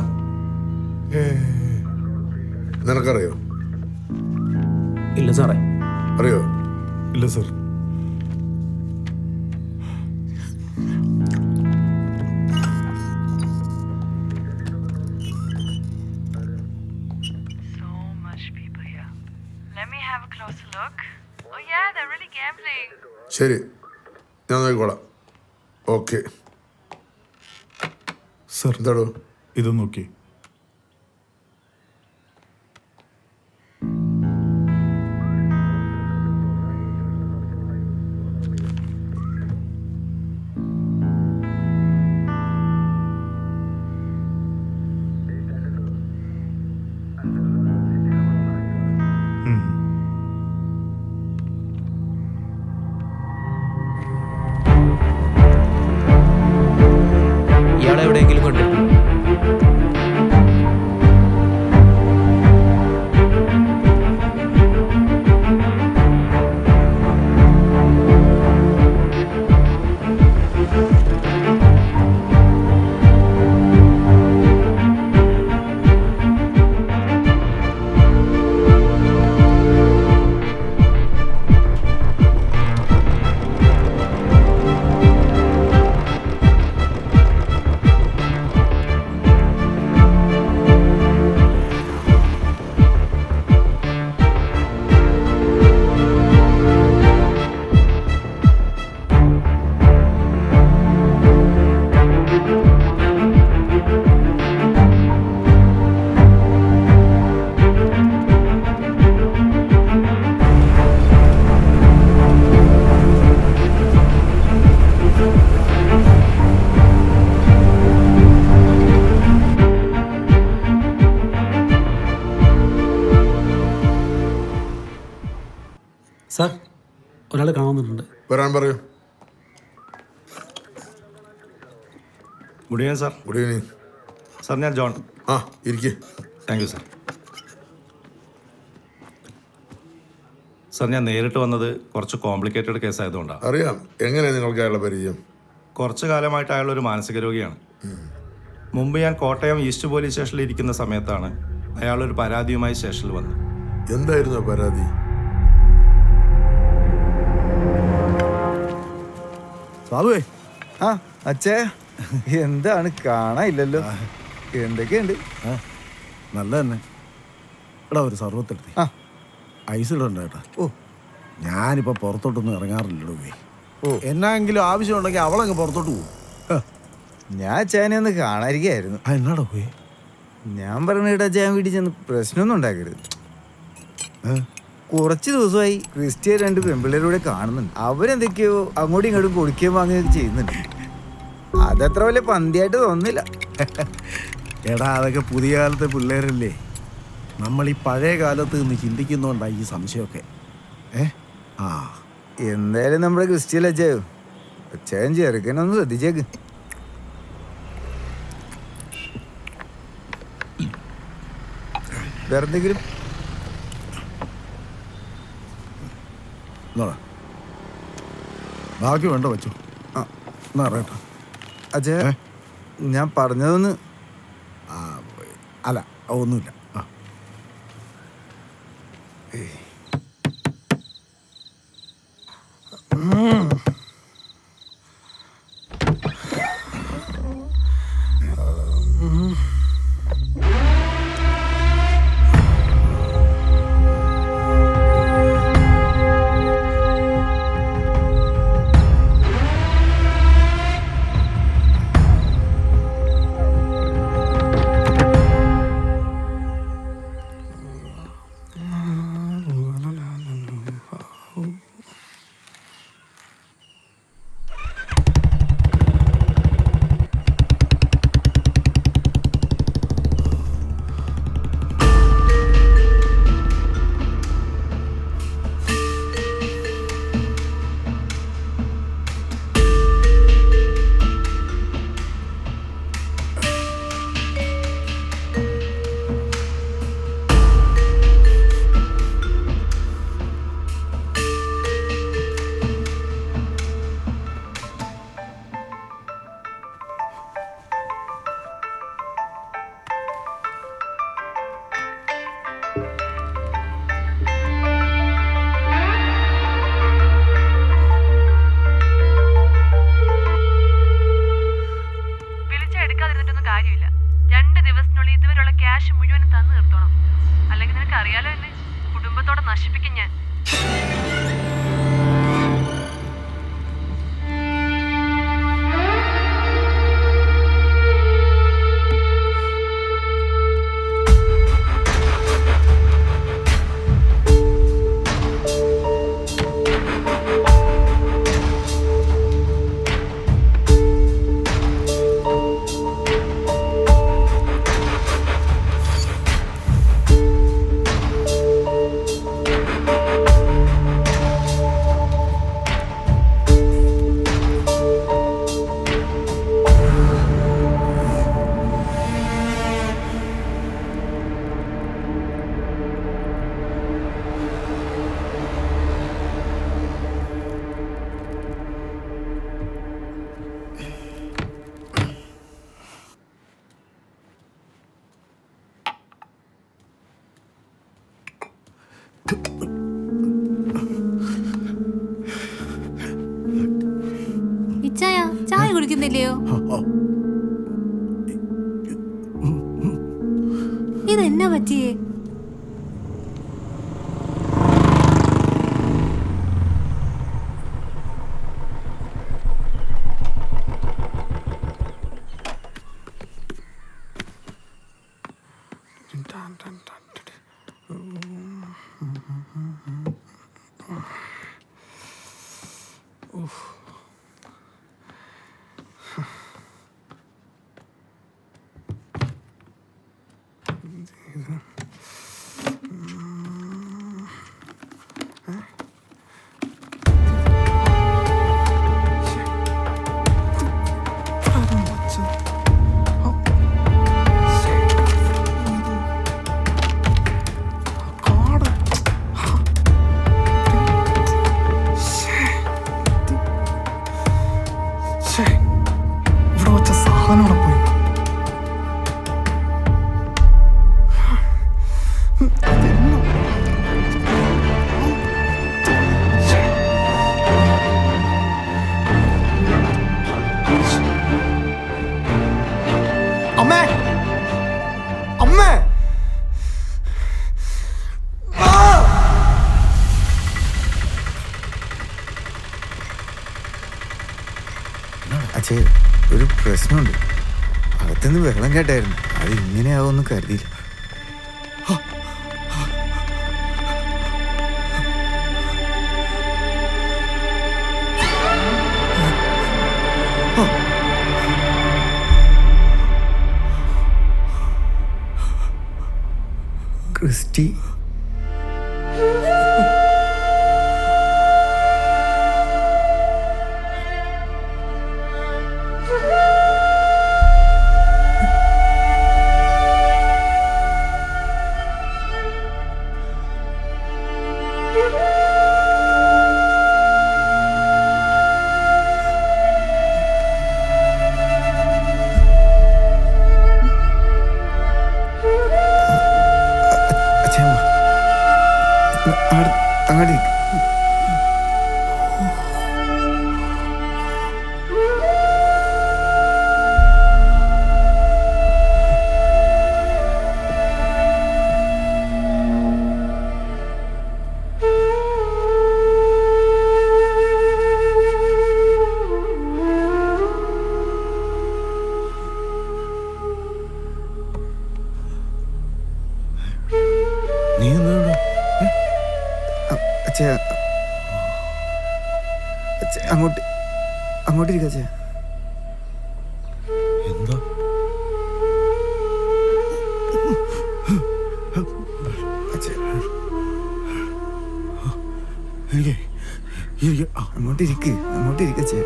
നിനക്കറിയോ? ഇല്ല സാറേ. അറിയോ? ഇല്ല സാർ. ശരി, ഞാൻ നോക്കിക്കോളാം. Okay sir. എന്താടോ ഇത് നോക്കി. ഇയാളെ എവിടെയെങ്കിലും കണ്ടിട്ടുണ്ടോ? സാർ, ഒരാൾ കാണുന്നുണ്ട്. വരാൻ പറയൂ. Good evening sir. Good evening sir, ഞാൻ ജോൺ. ആ, ഇരിക്കേ. Thank you sir. സാർ ഞാൻ നേരിട്ട് വന്നത് കുറച്ച് കോംപ്ലിക്കേറ്റഡ് കേസ് ആയതുകൊണ്ടാണ്. അറിയാം. എങ്ങനെയാണ് നിങ്ങൾക്ക് അയാളുടെ പരിചയം? കുറച്ച് കാലമായിട്ട് അയാൾ ഒരു മാനസിക രോഗിയാണ്. മുമ്പ് ഞാൻ കോട്ടയം ഈസ്റ്റ് പോലീസ് സ്റ്റേഷനിൽ ഇരിക്കുന്ന സമയത്താണ് അയാളൊരു പരാതിയുമായി സ്റ്റേഷനിൽ വന്നത്. എന്തായിരുന്നു പരാതി? സാബുവേ. ആ അച്ഛേ, എന്താണ് കാണാനില്ലല്ലോ? എന്തൊക്കെയുണ്ട്? നല്ല തന്നെ. എടാ ഒരു സർവത്തെടുത്തി ഐസ് ഇടണ്ട കേട്ടാ. ഓ ഞാനിപ്പോൾ പുറത്തോട്ടൊന്നും ഇറങ്ങാറില്ലടോ. എന്നായെങ്കിലും ആവശ്യമുണ്ടെങ്കിൽ അവളങ്ങ് പുറത്തോട്ട് പോകും. ഞാൻ അച്ഛനെ ഒന്ന് കാണാതിരിക്കായിരുന്നു. എന്നാടോ പോയി? ഞാൻ പറഞ്ഞിട്ട് അച്ഛൻ വീട്ടിൽ ചെന്ന് പ്രശ്നമൊന്നും ഉണ്ടാക്കരുത്. കുറച്ച് ദിവസമായി ക്രിസ്ത്യൻ 2 പെൺപിള്ളേരൂടെ കാണുന്നുണ്ട്. അവരെന്തൊക്കെയോ അങ്ങോട്ടും ഇങ്ങോട്ടും കൊടുക്കുകയും വാങ്ങുകയൊക്കെ ചെയ്യുന്നുണ്ട്. അതത്ര വലിയ പന്തിയായിട്ട് തോന്നുന്നില്ല. എടാ അതൊക്കെ പുതിയ കാലത്തെ പിള്ളേരല്ലേ. നമ്മൾ ഈ പഴയ കാലത്ത് നിന്ന് ചിന്തിക്കുന്നോണ്ടായി ഈ സംശയമൊക്കെ. എന്തായാലും നമ്മുടെ ക്രിസ്ത്യൻ അച്ഛയോ അച്ഛൻ ചെറുക്കനൊന്ന് ശ്രദ്ധിച്ചേക്ക്. വേറെന്തെങ്കിലും? ബാക്കി വേണ്ട വെച്ചോ. എന്നാ അറിയട്ടോ അച്ഛേ, ഞാൻ പറഞ്ഞതൊന്ന്. അല്ല ഒന്നുമില്ല. കാര്യമില്ല. 2 ദിവസത്തിനുള്ളിൽ ഇതുവരെയുള്ള ക്യാഷ് മുഴുവനും തന്നു നിർത്തണം. അല്ലെങ്കിൽ നിനക്ക് അറിയാലോ എന്നെ, കുടുംബത്തോടെ നശിപ്പിക്കും ഞാൻ. ചായ കുടിക്കുന്നില്ലയോ? ഇതെന്നാ പറ്റിയേ? അമ്മേ അമ്മേ അച്ഛേ ഒരു പ്രശ്നമുണ്ട്. അകത്തുനിന്ന് വെള്ളം കേട്ടായിരുന്നു. അത് ഇങ്ങനെയാവുമെന്ന് കരുതിയില്ല. ക്രിസ്റ്റി അങ്ങോട്ട് നീ എന്താ അച്ഛാ അങ്ങോട്ട് അങ്ങോട്ടിരിക്ക അച്ഛാ. എന്താ അങ്ങോട്ടിരിക്കച്ചേ.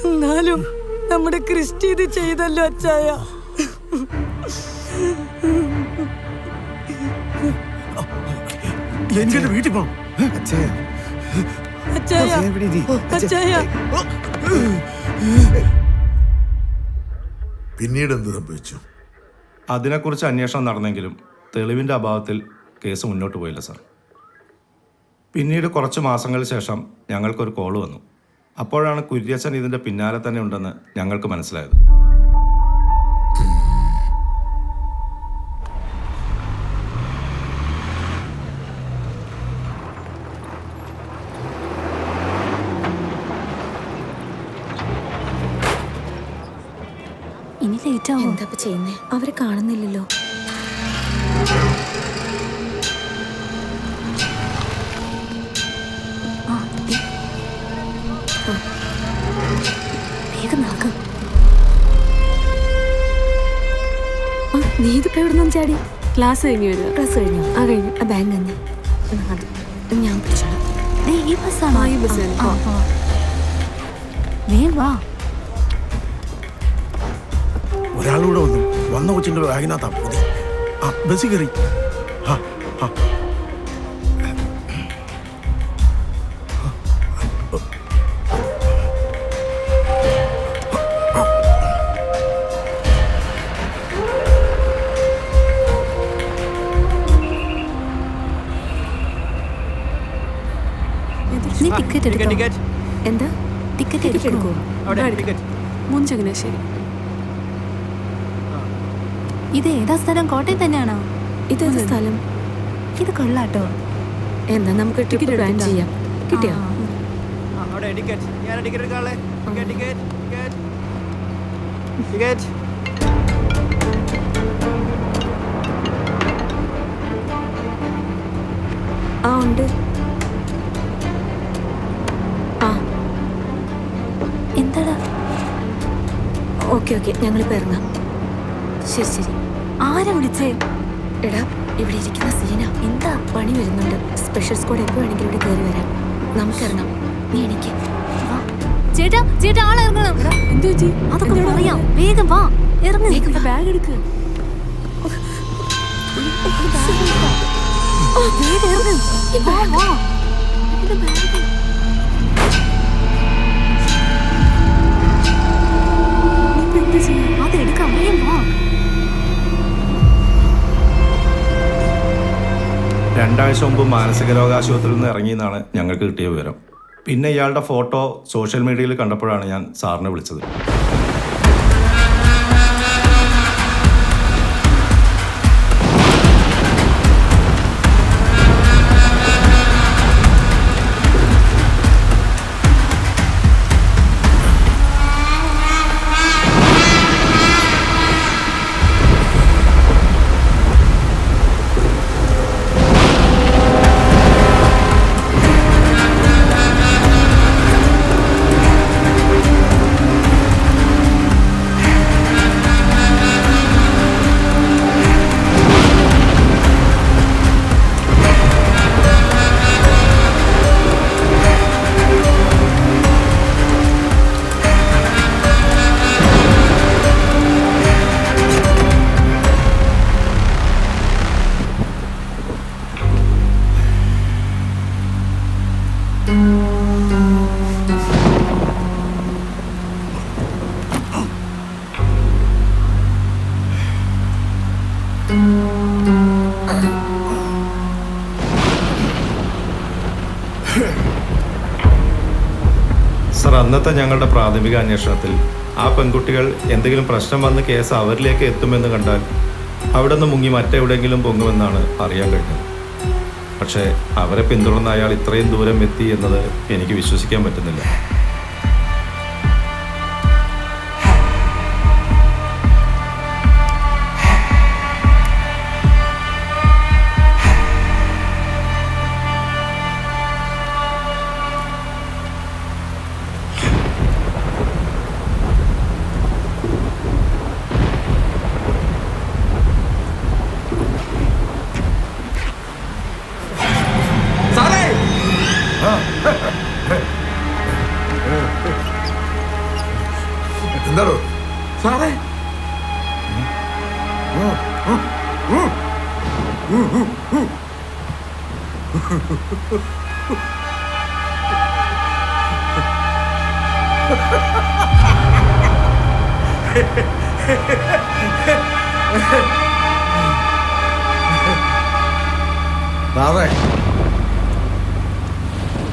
എന്നാലും നമ്മുടെ ക്രിസ്റ്റി ഇത് ചെയ്തല്ലോ അച്ചായ. എനിക്ക് വീട്ടിൽ പോണം. അച്ചായ പിന്നീട് എന്ത് സംഭവിച്ചു? അതിനെക്കുറിച്ച് അന്വേഷണം നടന്നെങ്കിലും തെളിവിൻ്റെ അഭാവത്തിൽ കേസ് മുന്നോട്ട് പോയില്ല സാർ. പിന്നീട് കുറച്ച് മാസങ്ങൾക്ക് ശേഷം ഞങ്ങൾക്കൊരു കോൾ വന്നു. അപ്പോഴാണ് കുര്യച്ചൻ ഇതിൻ്റെ പിന്നാലെ തന്നെ ഉണ്ടെന്ന് ഞങ്ങൾക്ക് മനസ്സിലായത്. ഇനി ലേറ്റ് ആവും. എന്താ ചെയ്യുന്നേ? അവരെ കാണുന്നില്ലല്ലോ. വേഗം നടക്കും. നീ ഇതിപ്പോ എവിടെ നിന്നും ചാടി? ക്ലാസ് കഴിഞ്ഞു വരിക. ക്ലാസ് കഴിഞ്ഞു? ആ കഴിഞ്ഞു. ആ ബാഗ് തന്നെ അത് ഞാൻ പിടിച്ചോളാം. ഈ ബസ്സാണോ? ഈ ബസ് വേഗം വാ. ഒരാളൂടെ വന്ന കൊച്ചിന്റെ ബാഗിനകത്താ പൊതി. ആ ബസ് കയറി. നീ ടിക്കറ്റ് എടുക്കോ? എന്താ ടിക്കറ്റ് എടുക്കോ? മുൻചങ്ങനാശ്ശേരി. ഇത് ഏതാ സ്ഥലം? കോട്ടയം തന്നെയാണോ? ഇതേതാ സ്ഥലം? ഇത് കൊള്ളാട്ടോ. എന്നാ നമുക്ക് ടിക്കറ്റ് പ്ലാൻ ചെയ്യാം. കിട്ടിയോ? ആ ഉണ്ട്. ആ എന്താടാ? ഓക്കെ ഞങ്ങളിപ്പോ ഇറങ്ങാം. ശരി ശരി. ആരാ വിളിച്ചേ? എടാ ഇവിടെ ഇരിക്കുന്ന സീന. എന്താ? പണി വരുന്നുണ്ട്. സ്പെഷ്യൽ സ്ക്വാഡ് എപ്പോ വേണമെങ്കിലും ഇവിടെ കയറി വരാം. നമുക്കിറങ്ങാം. നീ എനിക്ക് ചേട്ടാ ചേട്ടാ ആളിറങ്ങണം. എന്ത് പറ്റി? അതൊക്കെ പറയാം. വേഗം വാ. ഇറങ്ങ്. വേഗം ബാഗ് എടുക്ക്. വേഗം ഇറങ്ങ്. വാ വാ. രണ്ടാഴ്ച മുമ്പ് മാനസിക രോഗാശുപത്രിയിൽ നിന്ന് ഇറങ്ങിയെന്നാണ് ഞങ്ങൾക്ക് കിട്ടിയ വിവരം. പിന്നെ ഇയാളുടെ ഫോട്ടോ സോഷ്യൽ മീഡിയയിൽ കണ്ടപ്പോഴാണ് ഞാൻ സാറിനെ വിളിച്ചത്. സർ, അന്നത്തെ ഞങ്ങളുടെ പ്രാഥമിക അന്വേഷണത്തിൽ ആ പെൺകുട്ടികൾ എന്തെങ്കിലും പ്രശ്നം വന്ന് കേസ് അവരിലേക്ക് എത്തുമെന്ന് കണ്ടാൽ അവിടെ നിന്ന് മുങ്ങി മറ്റെവിടെയെങ്കിലും പൊങ്ങുമെന്നാണ് അറിയാൻ കഴിഞ്ഞത്. പക്ഷേ അവരെ പിന്തുടർന്ന അയാൾ ഇത്രയും ദൂരം എത്തി എന്നത് എനിക്ക് വിശ്വസിക്കാൻ പറ്റുന്നില്ല. എന്താണോ സാറേ? സാറേ,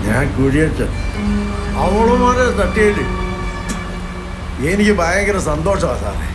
ഞാൻ കുഴിയച്ചൻ. അവളുമാരെ തട്ടിയിട്ട് എനിക്ക് ഭയങ്കര സന്തോഷമാണ് സാറേ.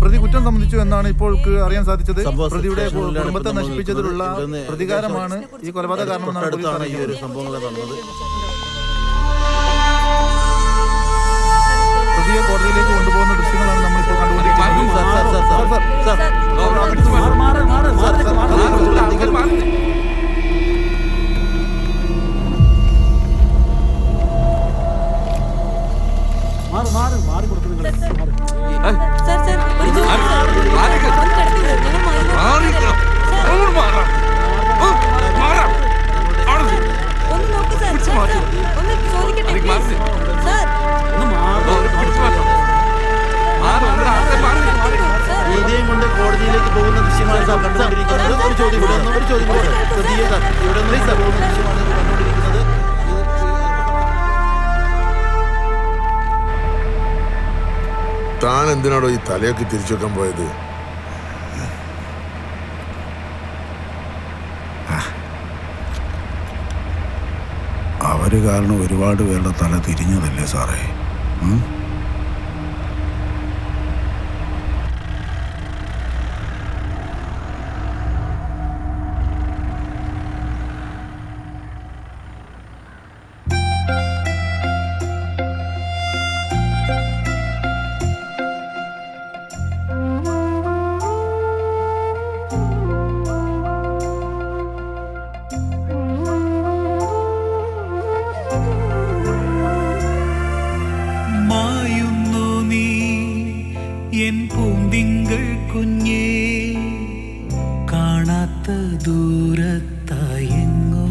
പ്രതി കുറ്റം സംബന്ധിച്ചു എന്നാണ് ഇപ്പോൾ അറിയാൻ സാധിച്ചത്. പ്രതിയുടെ കുടുംബത്തെ നശിപ്പിച്ചതിലുള്ള പ്രതികാരമാണ് ഈ കൊലപാതക കാരണമെന്നാണ് ഈ ഒരു സംഭവങ്ങൾ നടന്നത്. പ്രതിയെ കോടതിയിലേക്ക് കൊണ്ടുപോകുന്ന ദൃശ്യങ്ങളാണ് നമ്മളിപ്പോൾ കണ്ടുകൊണ്ടിരിക്കുന്നത്. പ്രതിയെയും കൊണ്ട് കോടതിയിലേക്ക് പോകുന്ന ദൃശ്യമാണ് കണ്ടുകൊണ്ടിരിക്കുന്നത്. ഒരു ചോദ്യം കൂടെ, പ്രതിയെ ഇവിടെ നിന്ന് പോകുന്ന ദൃശ്യമാണ് കണ്ടുകൊണ്ടിരിക്കുന്നത്. താൻ എന്തിനാടോ ഈ തലയൊക്കെ തിരിച്ചു വെക്കാൻ പോയത്? അവര് കാരണം ഒരുപാട് പേരുടെ തല തിരിഞ്ഞതല്ലേ സാറേ? എൻ പൂന്തിങ്കൾ കുഞ്ഞേ കാണാത്ത ദൂരത്തായെങ്ങോ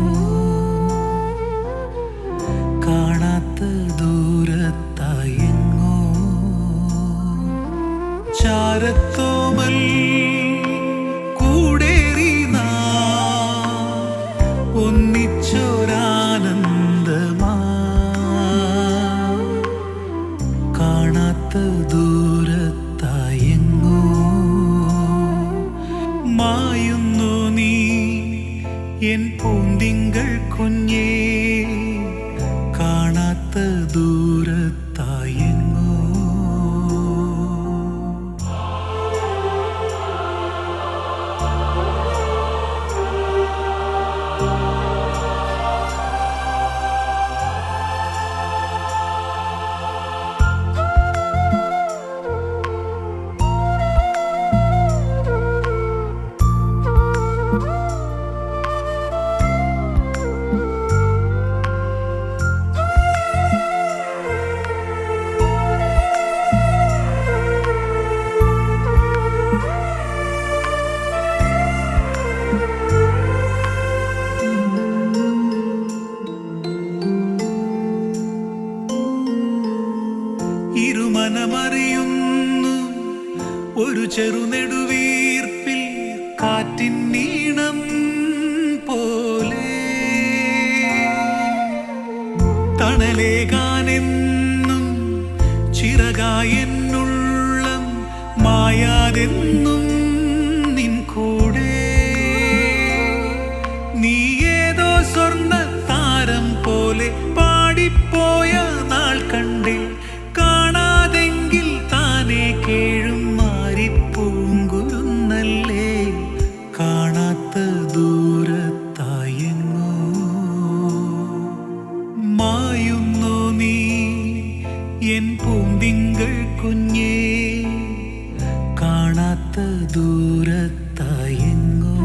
കാണാത്ത ദൂരത്തായെങ്ങോ ചാരത്തോമൽ കൂടേറി നാം ഒന്നിച്ചൊരാനന്ദമാ കാണാത്ത ദൂരത്തായെങ്ങോ മായുന്നു നീ എൻ പൂന്തിങ്കൾ കുഞ്ഞേ കാണാത്ത ദൂരത്തായെങ്ങോ ഇരുമനമറിയുന്നു ഒരു ചെറുനെടുവീർപ്പിൽ കാറ്റിൻ നീണം പോലെ തണലേകാനെന്നും ചിറകായെന്നുള്ളം മായാതെന്നും നിൻ കൂടെ നീ ഏതോ സ്വർണ്ണ താരം പോലെ പാടിപ്പോയ നാൾ കണ്ടേ കാണാതെങ്കിൽ താനെ കേഴും മാറിപ്പൂങ്കുരുന്നല്ലേ കാണാത്ത ദൂരത്തായെങ്ങോ മായുന്നു നീ എൻ പൂന്തിങ്കൾ കുഞ്ഞേ കാണാത്ത ദൂരത്തായെങ്ങോ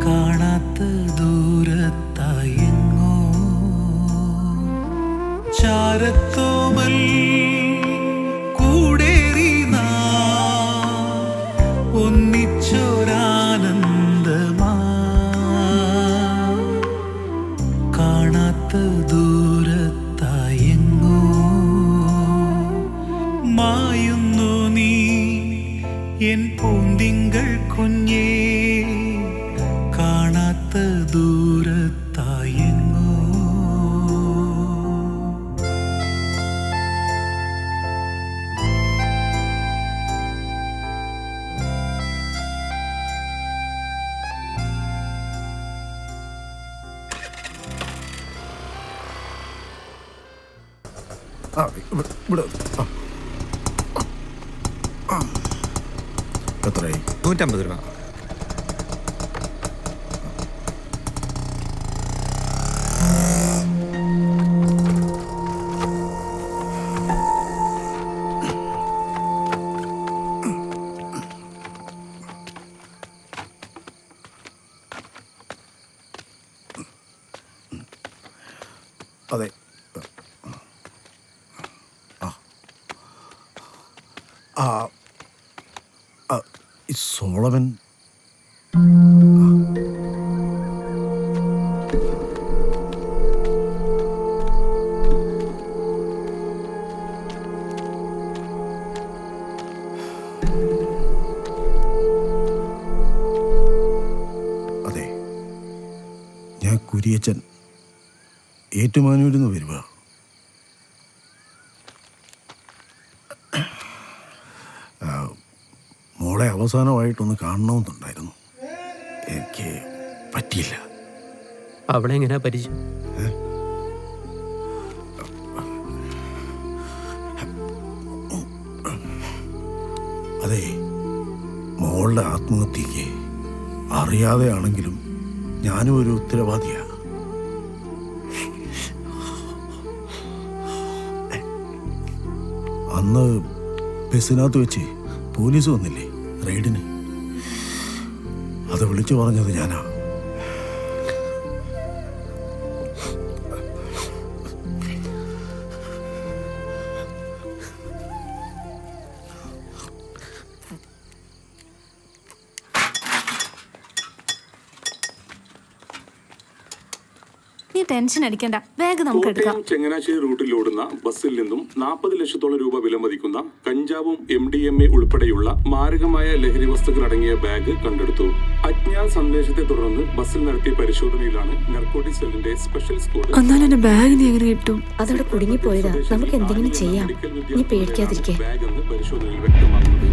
കാണാത്ത ദൂരത്തായെങ്ങോ ചാരത്തോമൽ കൂടേറി നാം ഒന്നിച്ചൊരാനന്ദമാ കാണാത്ത ദൂരത്തായെങ്ങോ മായുന്നു നീ എൻ പൂന്തിങ്കൾ കുഞ്ഞേ കാണാത്ത ദൂരത്തായെങ്ങോ ഇവിടെ എത്രയായി? 150 രൂപ. അതെ. ഈ സോളമൻ അതെ, ഞാൻ കുരിയച്ചൻ ഏറ്റുമാനൂരിൽ നിന്ന് വരുക. മോളെ അവസാനമായിട്ടൊന്ന് കാണണമെന്നുണ്ടായിരുന്നു. എനിക്ക് പറ്റിയില്ല. അവിടെ എങ്ങനെയാ പരിചയം? അതെ, മോളുടെ ആത്മഹത്യക്ക് അറിയാതെയാണെങ്കിലും ഞാനും ഒരു ഉത്തരവാദിയാണ്. അന്ന് ബസ്സിനകത്ത് വെച്ച് പോലീസ് വന്നില്ലേ റെയ്ഡിന്, അത് വിളിച്ചു പറഞ്ഞത് ഞാനാ. നീ ടെൻഷൻ അടിക്കണ്ട, ബാഗ് നമുക്ക് എടുക്കാം. ചങ്ങനാശ്ശേരി റൂട്ടിൽ ഓടുന്ന ബസ്സിൽ നിന്നും 40 ലക്ഷത്തോളം രൂപ വിലമതിക്കുന്ന കഞ്ചാവും MDMA ഉൾപ്പെടെയുള്ള മാരകമായ ലഹരി വസ്തുക്കൾ അടങ്ങിയ ബാഗ് കണ്ടെടുത്തു. അജ്ഞാത സന്ദേശത്തെ തുടർന്ന് ബസ്സിൽ നടത്തിയ പരിശോധനയിലാണ് നാർക്കോട്ടിക് സെല്ലിന്റെ സ്പെഷ്യൽ സ്ക്വാഡ്. എന്നാൽ എന്റെ ബാഗ് നീ എങ്ങനെ കിട്ടും? അതവിടെ കുടുങ്ങിപ്പോയതാ. നമുക്ക് എന്തെങ്കിലും ചെയ്യാം, നീ പേടിക്കാതിരിക്കേ. ബാഗ് എന്ന് പരിശോധനയിൽ വ്യക്തമാകുന്നത്.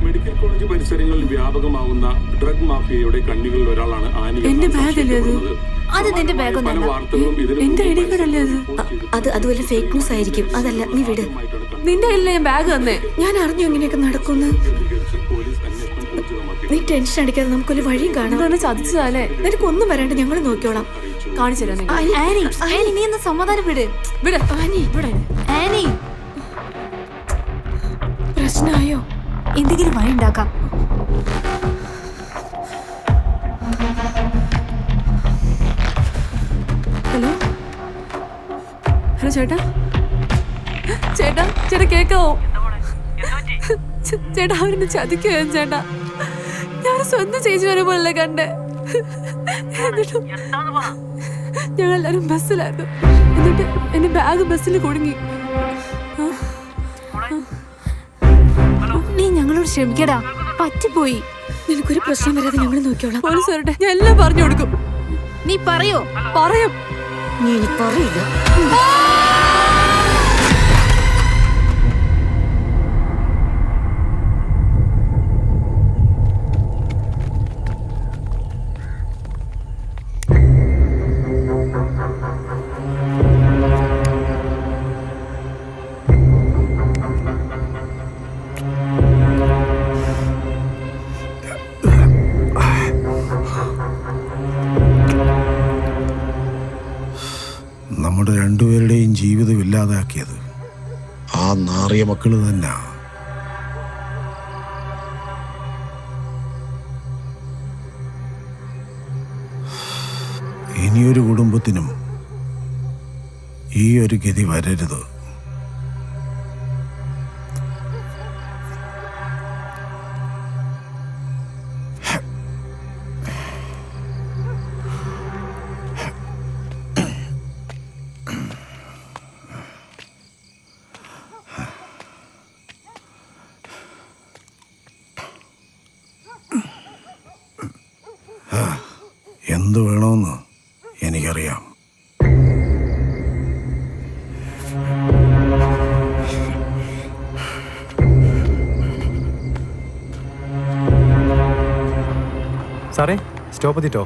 മെഡിക്കൽ കോളേജ് പരിസരങ്ങളിൽ വ്യാപകമാവുന്ന ഡ്രഗ് മാഫിയയുടെ കണ്ണികളിൽ ഒരാളാണ് ആനി. എന്റെ ബാഗ് അല്ലേ അത്? അത് നിന്റെ ബാഗൊന്നല്ല, എന്റെ ഐഡി കാർഡ് അല്ലേ അത്? അത് വല്ല ഫേക്ക് ന്യൂസ് ആയിരിക്കും. അതല്ല, നീ വിട്. നിന്റെ കയ്യിലെ ഞാൻ ബാഗ് തന്നെ. ഞാൻ അറിഞ്ഞു ഇങ്ങനെയൊക്കെ നടക്കുന്നു. നീ ടെൻഷൻ അടിക്കാതെ നമുക്കൊരു വഴിയും കാണാം. ചതിച്ചതല്ലേ? നിനക്കൊന്നും വരാണ്ട് ഞങ്ങൾ നോക്കിയോളാം. കാണിച്ചു തരാം. നീ ഒന്ന് സമാധാനപ്പെട്. പ്രശ്നമായോ? എന്തെങ്കിലും വഴി ഉണ്ടാക്കാം. ഹലോ ഹലോ ചേട്ടാ, ചേട്ടാ ചേട്ടാ കേക്കാവോ? ചേട്ടാ അവരെന്നെ ചതിക്കുകയോ ചേട്ടാ? ഞാൻ സ്വന്തം ചേച്ചി വരെ പോലെ കണ്ടേ. എന്നിട്ടും ഞങ്ങളെല്ലാരും ബസ്സിലായിരുന്നു. എന്നിട്ട് എന്റെ ബാഗ് ബസ്സിൽ കുടുങ്ങി. നീ ഞങ്ങളോട് ക്ഷമിക്കടാ, പറ്റിപ്പോയി. നിനക്കൊരു പ്രശ്നം വരാതെ ഞങ്ങൾ നോക്കിയോളാം. പോലീസ് വരട്ടെ, ഞാൻ എല്ലാം പറഞ്ഞു കൊടുക്കും. നീ പറയോ? പറയാം. നീ എനിക്ക് പറയില്ല. നമ്മുടെ രണ്ടുപേരുടെയും ജീവിതം ഇല്ലാതാക്കിയത് ആ നാറിയ മക്കള് തന്നെ. ഇനിയൊരു കുടുംബത്തിനും ഈ ഒരു ഗതി വരരുത്. എന്ത് വേണമെന്ന് എനിക്കറിയാം. സാറേ, സ്റ്റോപ്പ് എത്തിട്ടോ?